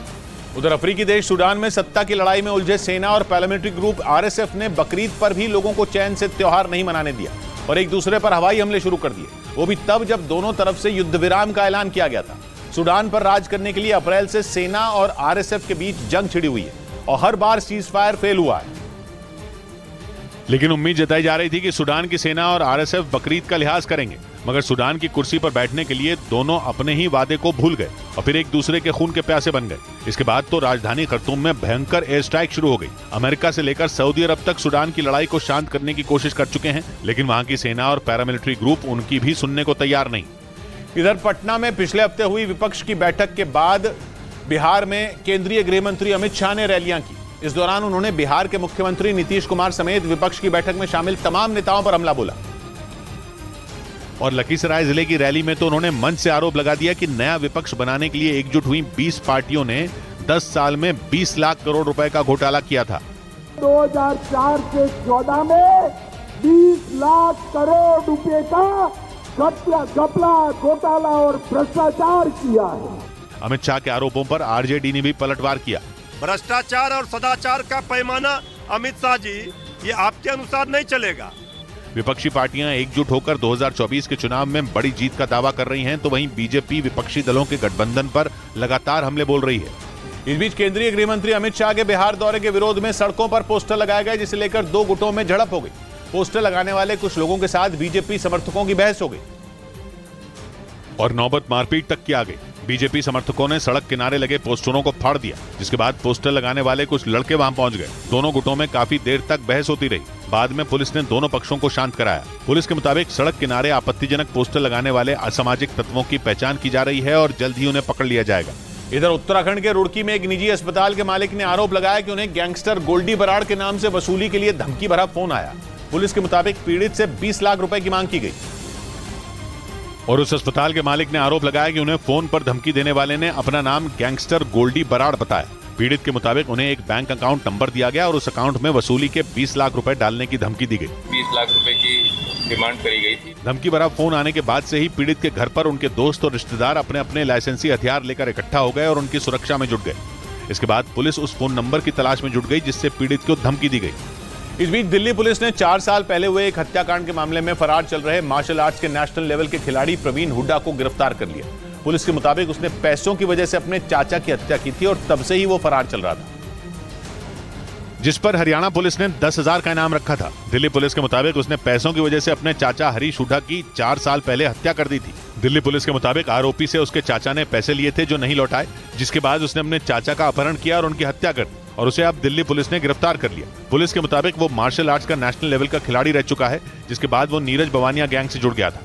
उधर अफ्रीकी देश सूडान में सत्ता की लड़ाई में उलझे सेना और पैरामिलिट्री ग्रुप RSF ने बकरीद पर भी लोगों को चैन से त्योहार नहीं मनाने दिया और एक दूसरे पर हवाई हमले शुरू कर दिए। वो भी तब जब दोनों तरफ से युद्ध विराम का ऐलान किया गया था। सूडान पर राज करने के लिए अप्रैल से सेना और RSF के बीच जंग छिड़ी हुई है और हर बार सीजफायर फेल हुआ है। लेकिन उम्मीद जताई जा रही थी कि सूडान की सेना और RSF बकरीद का लिहाज करेंगे, मगर सूडान की कुर्सी पर बैठने के लिए दोनों अपने ही वादे को भूल गए और फिर एक दूसरे के खून के प्यासे बन गए। इसके बाद तो राजधानी खर्तूम में भयंकर एयर स्ट्राइक शुरू हो गई। अमेरिका से लेकर सऊदी अरब तक सूडान की लड़ाई को शांत करने की कोशिश कर चुके हैं, लेकिन वहां की सेना और पैरामिलिट्री ग्रुप उनकी भी सुनने को तैयार नहीं। इधर पटना में पिछले हफ्ते हुई विपक्ष की बैठक के बाद बिहार में केंद्रीय गृह मंत्री अमित शाह ने रैलियां की। इस दौरान उन्होंने बिहार के मुख्यमंत्री नीतीश कुमार समेत विपक्ष की बैठक में शामिल तमाम नेताओं पर हमला बोला। और लखीसराय जिले की रैली में तो उन्होंने मंच से आरोप लगा दिया कि नया विपक्ष बनाने के लिए एकजुट हुई 20 पार्टियों ने 10 साल में 20 लाख करोड़ रुपए का घोटाला किया था। 2004 से 14 में 20 लाख करोड़ रुपए का घपला, घोटाला और भ्रष्टाचार किया है। अमित शाह के आरोपों पर आरजेडी ने भी पलटवार किया। भ्रष्टाचार और सदाचार का पैमाना अमित शाह जी, ये आपके अनुसार नहीं चलेगा। विपक्षी पार्टियां एकजुट होकर 2024 के चुनाव में बड़ी जीत का दावा कर रही हैं, तो वहीं बीजेपी विपक्षी दलों के गठबंधन पर लगातार हमले बोल रही है। इस बीच केंद्रीय गृह मंत्री अमित शाह के बिहार दौरे के विरोध में सड़कों पर पोस्टर लगाए गए, जिसे लेकर दो गुटों में झड़प हो गई। पोस्टर लगाने वाले कुछ लोगों के साथ बीजेपी समर्थकों की बहस हो गई और नौबत मारपीट तक की आ गई। बीजेपी समर्थकों ने सड़क किनारे लगे पोस्टरों को फाड़ दिया, जिसके बाद पोस्टर लगाने वाले कुछ लड़के वहां पहुंच गए। दोनों गुटों में काफी देर तक बहस होती रही। बाद में पुलिस ने दोनों पक्षों को शांत कराया। पुलिस के मुताबिक सड़क किनारे आपत्तिजनक पोस्टर लगाने वाले असामाजिक तत्वों की पहचान की जा रही है और जल्द ही उन्हें पकड़ लिया जाएगा। इधर उत्तराखंड के रुड़की में एक निजी अस्पताल के मालिक ने आरोप लगाया कि उन्हें गैंगस्टर गोल्डी बराड़ के नाम से वसूली के लिए धमकी भरा फोन आया। पुलिस के मुताबिक पीड़ित से 20 लाख रुपए की मांग की गई और उस अस्पताल के मालिक ने आरोप लगाया कि उन्हें फोन पर धमकी देने वाले ने अपना नाम गैंगस्टर गोल्डी बराड़ बताया। पीड़ित के मुताबिक उन्हें एक बैंक अकाउंट नंबर दिया गया और उस अकाउंट में वसूली के 20 लाख रुपए डालने की धमकी दी गई। 20 लाख रुपए की डिमांड करी गई थी। धमकी भरा फोन आने के बाद से ही पीड़ित के घर पर उनके दोस्त और रिश्तेदार अपने अपने लाइसेंसी हथियार लेकर इकट्ठा हो गए और उनकी सुरक्षा में जुट गए। इसके बाद पुलिस उस फोन नंबर की तलाश में जुट गई जिससे पीड़ित को धमकी दी गई। इस बीच दिल्ली पुलिस ने 4 साल पहले हुए एक हत्याकांड के मामले में फरार चल रहे मार्शल आर्ट्स के नेशनल लेवल के खिलाड़ी प्रवीण हुड्डा को गिरफ्तार कर लिया। पुलिस के मुताबिक उसने पैसों की वजह से अपने चाचा की हत्या की थी और तब से ही वो फरार चल रहा था, जिस पर हरियाणा पुलिस ने 10,000 का इनाम रखा था। दिल्ली पुलिस के मुताबिक उसने पैसों की वजह से अपने चाचा हरीश हुड्डा की 4 साल पहले हत्या कर दी थी। दिल्ली पुलिस के मुताबिक आरोपी से उसके चाचा ने पैसे लिए थे जो नहीं लौटाए, जिसके बाद उसने अपने चाचा का अपहरण किया और उनकी हत्या कर दी और उसे अब दिल्ली पुलिस ने गिरफ्तार कर लिया। पुलिस के मुताबिक वो मार्शल आर्ट्स का नेशनल लेवल का खिलाड़ी रह चुका है, जिसके बाद वो नीरज बवानिया गैंग से जुड़ गया था।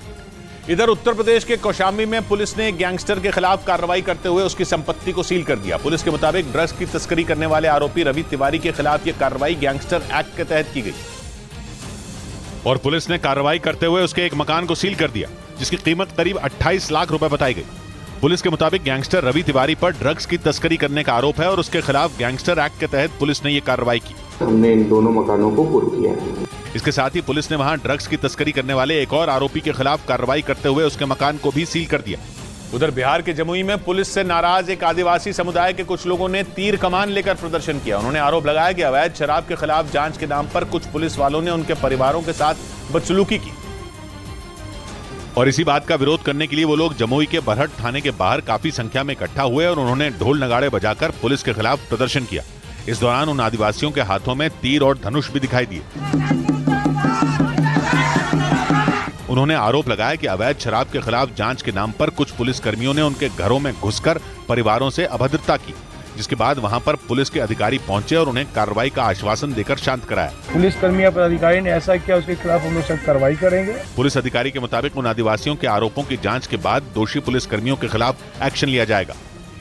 इधर उत्तर प्रदेश के कौशाम्बी में पुलिस ने एक गैंगस्टर के खिलाफ कार्रवाई करते हुए उसकी संपत्ति को सील कर दिया। पुलिस के मुताबिक ड्रग्स की तस्करी करने वाले आरोपी रवि तिवारी के खिलाफ यह कार्रवाई गैंगस्टर एक्ट के तहत की गई और पुलिस ने कार्रवाई करते हुए उसके एक मकान को सील कर दिया, जिसकी कीमत करीब 28 लाख रुपए बताई गई। पुलिस के मुताबिक गैंगस्टर रवि तिवारी पर ड्रग्स की तस्करी करने का आरोप है और उसके खिलाफ गैंगस्टर एक्ट के तहत पुलिस ने ये कार्रवाई की। हमने इन दोनों मकानों को कुर्क किया है। इसके साथ ही पुलिस ने वहां ड्रग्स की तस्करी करने वाले एक और आरोपी के खिलाफ कार्रवाई करते हुए उसके मकान को भी सील कर दिया। उधर बिहार के जमुई में पुलिस से नाराज एक आदिवासी समुदाय के कुछ लोगों ने तीर कमान लेकर प्रदर्शन किया। उन्होंने आरोप लगाया कि अवैध शराब के खिलाफ जांच के नाम पर कुछ पुलिस वालों ने उनके परिवारों के साथ बदसलूकी की और इसी बात का विरोध करने के लिए वो लोग जमुई के बरहट थाने के बाहर काफी संख्या में इकट्ठा हुए और उन्होंने ढोल नगाड़े बजाकर पुलिस के खिलाफ प्रदर्शन किया। इस दौरान उन आदिवासियों के हाथों में तीर और धनुष भी दिखाई दिए। उन्होंने आरोप लगाया कि अवैध शराब के खिलाफ जांच के नाम पर कुछ पुलिसकर्मियों ने उनके घरों में घुसकर परिवारों से अभद्रता की, जिसके बाद वहां पर पुलिस के अधिकारी पहुंचे और उन्हें कार्रवाई का आश्वासन देकर शांत कराया। पुलिसकर्मी या पदाधिकारी ने ऐसा किया, उसके खिलाफ हम लोग सख्त कार्रवाई करेंगे। पुलिस अधिकारी के मुताबिक उन आदिवासियों के आरोपों की जांच के बाद दोषी पुलिसकर्मियों के खिलाफ एक्शन लिया जाएगा।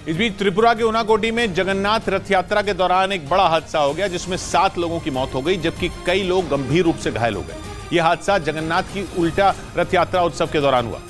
इस बीच त्रिपुरा के उनाकोटी में जगन्नाथ रथ यात्रा के दौरान एक बड़ा हादसा हो गया, जिसमें 7 लोगों की मौत हो गई जबकि कई लोग गंभीर रूप से घायल हो गए। यह हादसा जगन्नाथ की उल्टा रथ यात्रा उत्सव के दौरान हुआ,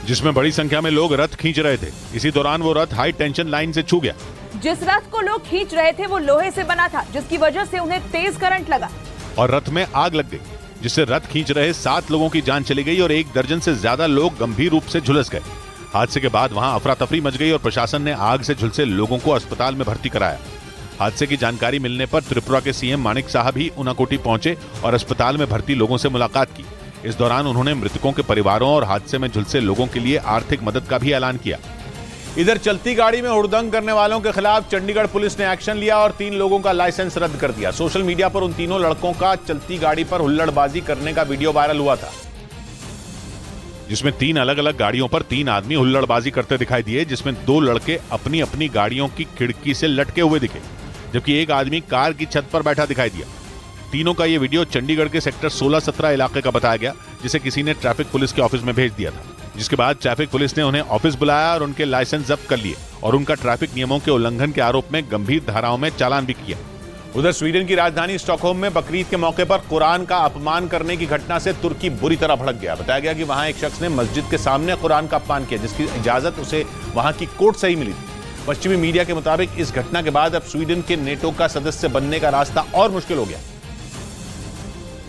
जिसमें बड़ी संख्या में लोग रथ खींच रहे थे। इसी दौरान वो रथ हाई टेंशन लाइन से छू गया। जिस रथ को लोग खींच रहे थे वो लोहे से बना था, जिसकी वजह से उन्हें तेज करंट लगा और रथ में आग लग गई, जिससे रथ खींच रहे 7 लोगों की जान चली गई और 1 दर्जन से ज्यादा लोग गंभीर रूप से झुलस गए। हादसे के बाद वहां अफरा तफरी मच गई और प्रशासन ने आग से झुलसे लोगों को अस्पताल में भर्ती कराया। हादसे की जानकारी मिलने पर त्रिपुरा के सीएम मानिक साहब भी उनाकोटी पहुंचे और अस्पताल में भर्ती लोगों से मुलाकात की। इस दौरान उन्होंने मृतकों के परिवारों और हादसे में झुलसे लोगों के लिए आर्थिक मदद का भी ऐलान किया। इधर चलती गाड़ी में हुड़दंग करने वालों के खिलाफ चंडीगढ़ पुलिस ने एक्शन लिया और 3 लोगों का लाइसेंस रद्द कर दिया। सोशल मीडिया पर उन तीनों लड़कों का चलती गाड़ी पर हुल्लड़बाजी करने का वीडियो वायरल हुआ था, जिसमें 3 अलग अलग गाड़ियों पर 3 आदमी हुल्लड़बाजी करते दिखाई दिए, जिसमें 2 लड़के अपनी अपनी गाड़ियों की खिड़की से लटके हुए दिखे, जबकि एक आदमी कार की छत पर बैठा दिखाई दिया। तीनों का यह वीडियो चंडीगढ़ के सेक्टर 16-17 इलाके का बताया गया, जिसे किसी ने ट्रैफिक पुलिस के ऑफिस में भेज दिया था। जिसके बाद ट्रैफिक पुलिस ने उन्हें ऑफिस बुलाया और उनके लाइसेंस जब्त कर लिए और उनका ट्रैफिक नियमों के उल्लंघन के आरोप में गंभीर धाराओं में चालान भी किया। उधर स्वीडन की राजधानी स्टॉकहोम में बकरीद के मौके पर कुरान का अपमान करने की घटना से तुर्की बुरी तरह भड़क गया। बताया गया कि वहां एक शख्स ने मस्जिद के सामने कुरान का अपमान किया, जिसकी इजाजत उसे वहां की कोर्ट से ही मिली थी। पश्चिमी मीडिया के मुताबिक इस घटना के बाद अब स्वीडन के नेटो का सदस्य बनने का रास्ता और मुश्किल हो गया,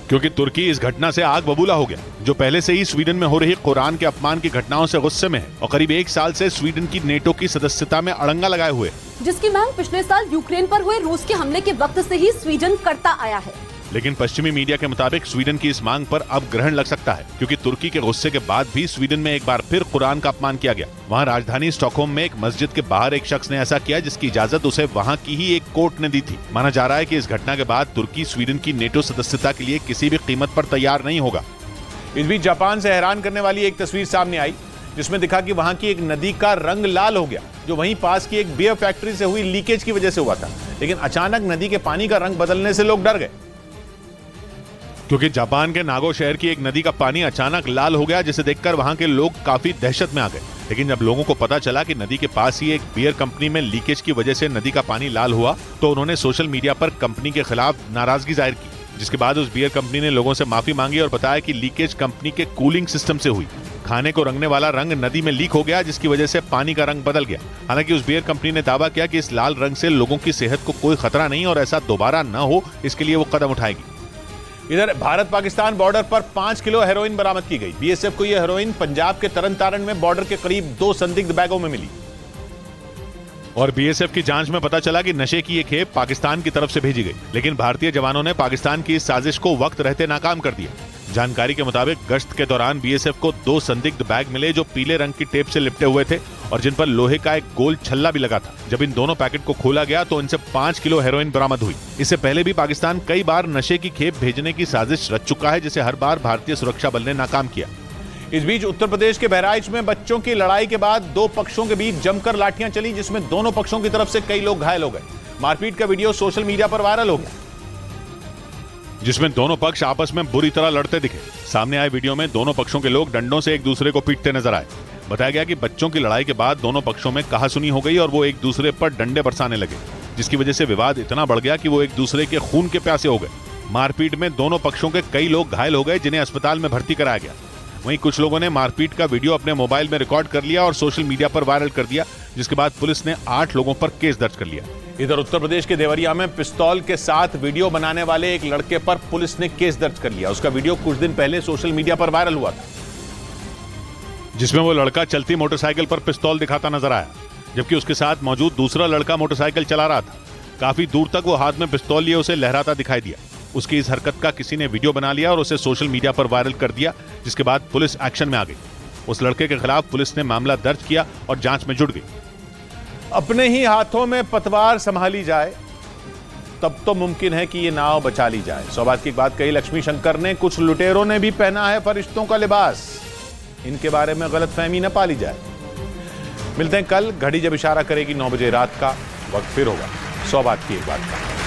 क्योंकि तुर्की इस घटना से आग बबूला हो गया, जो पहले से ही स्वीडन में हो रही कुरान के अपमान की घटनाओं से गुस्से में है और करीब 1 साल से स्वीडन की नेटो की सदस्यता में अड़ंगा लगाए हुए, जिसकी मांग पिछले साल यूक्रेन पर हुए रूस के हमले के वक्त से ही स्वीडन करता आया है। लेकिन पश्चिमी मीडिया के मुताबिक स्वीडन की इस मांग पर अब ग्रहण लग सकता है, क्योंकि तुर्की के गुस्से के बाद भी स्वीडन में एक बार फिर कुरान का अपमान किया गया। वहां राजधानी स्टॉकहोम में एक मस्जिद के बाहर एक शख्स ने ऐसा किया, जिसकी इजाजत उसे वहां की ही एक कोर्ट ने दी थी। माना जा रहा है कि इस घटना के बाद तुर्की स्वीडन की नेटो सदस्यता के लिए किसी भी कीमत पर तैयार नहीं होगा। इस बीच जापान से हैरान करने वाली एक तस्वीर सामने आई, जिसमें दिखा कि वहां की एक नदी का रंग लाल हो गया, जो वहीं पास की एक बियर फैक्ट्री से हुई लीकेज की वजह से हुआ था। लेकिन अचानक नदी के पानी का रंग बदलने से लोग डर गए, क्योंकि जापान के नागो शहर की एक नदी का पानी अचानक लाल हो गया, जिसे देखकर वहां के लोग काफी दहशत में आ गए। लेकिन जब लोगों को पता चला कि नदी के पास ही एक बियर कंपनी में लीकेज की वजह से नदी का पानी लाल हुआ, तो उन्होंने सोशल मीडिया पर कंपनी के खिलाफ नाराजगी जाहिर की, जिसके बाद उस बियर कंपनी ने लोगों से माफी मांगी और बताया कि लीकेज कंपनी के कूलिंग सिस्टम से हुई। खाने को रंगने वाला रंग नदी में लीक हो गया, जिसकी वजह से पानी का रंग बदल गया। हालांकि उस बियर कंपनी ने दावा किया कि इस लाल रंग से लोगों की सेहत को कोई खतरा नहीं और ऐसा दोबारा न हो, इसके लिए वो कदम उठाएगी। इधर भारत पाकिस्तान बॉर्डर पर 5 किलो हेरोइन बरामद की गई। बीएसएफ को यह हेरोइन पंजाब के तरन तारण में बॉर्डर के करीब 2 संदिग्ध बैगों में मिली और बीएसएफ की जांच में पता चला कि नशे की ये खेप पाकिस्तान की तरफ से भेजी गई, लेकिन भारतीय जवानों ने पाकिस्तान की इस साजिश को वक्त रहते नाकाम कर दिया। जानकारी के मुताबिक गश्त के दौरान बीएसएफ को 2 संदिग्ध बैग मिले, जो पीले रंग की टेप से लिपटे हुए थे और जिन पर लोहे का एक गोल छल्ला भी लगा था। जब इन दोनों पैकेट को खोला गया तो इनसे 5 किलो हेरोइन बरामद हुई। इससे पहले भी पाकिस्तान कई बार नशे की खेप भेजने की साजिश रच चुका है, जिसे हर बार भारतीय सुरक्षा बल ने नाकाम किया। इस बीच उत्तर प्रदेश के बहराइच में बच्चों की लड़ाई के बाद 2 पक्षों के बीच जमकर लाठियां चली, जिसमें दोनों पक्षों की तरफ से कई लोग घायल हो गए। मारपीट का वीडियो सोशल मीडिया पर वायरल हो गया, जिसमें दोनों पक्ष आपस में बुरी तरह लड़ते दिखे। सामने आए वीडियो में दोनों पक्षों के लोग डंडों से एक दूसरे को पीटते नजर आए। बताया गया कि बच्चों की लड़ाई के बाद दोनों पक्षों में कहासुनी हो गई और वो एक दूसरे पर डंडे बरसाने लगे, जिसकी वजह से विवाद इतना बढ़ गया कि वो एक दूसरे के खून के प्यासे हो गए। मारपीट में दोनों पक्षों के कई लोग घायल हो गए, जिन्हें अस्पताल में भर्ती कराया गया। वहीं कुछ लोगों ने मारपीट का वीडियो अपने मोबाइल में रिकॉर्ड कर लिया और सोशल मीडिया पर वायरल कर दिया, जिसके बाद पुलिस ने 8 लोगों पर केस दर्ज कर लिया। इधर उत्तर प्रदेश के देवरिया में पिस्तौल के साथ वीडियो बनाने वाले एक लड़के पर पुलिस ने केस दर्ज कर लिया। उसका वीडियो कुछ दिन पहले सोशल मीडिया पर वायरल हुआ था, जिसमें वो लड़का चलती मोटरसाइकिल पर पिस्तौल दिखाता नजर आया, जबकि उसके साथ मौजूद दूसरा लड़का मोटरसाइकिल चला रहा था। काफी दूर तक वो हाथ में पिस्तौल लिए उसे लहराता दिखाई दिया। उसकी इस हरकत का किसी ने वीडियो बना लिया और उसे सोशल मीडिया पर वायरल कर दिया, जिसके बाद पुलिस एक्शन में आ गई। उस लड़के के खिलाफ पुलिस ने मामला दर्ज किया और जांच में जुट गई। अपने ही हाथों में पतवार संभाली जाए तब तो मुमकिन है कि ये नाव बचा ली जाए। सौभाग्य की बात कही लक्ष्मी शंकर ने। कुछ लुटेरों ने भी पहना है फरिश्तों का लिबास, इनके बारे में गलतफहमी न पाली जाए। मिलते हैं कल, घड़ी जब इशारा करेगी 9 बजे रात का। वक्त फिर होगा 100 बात की एक बात का।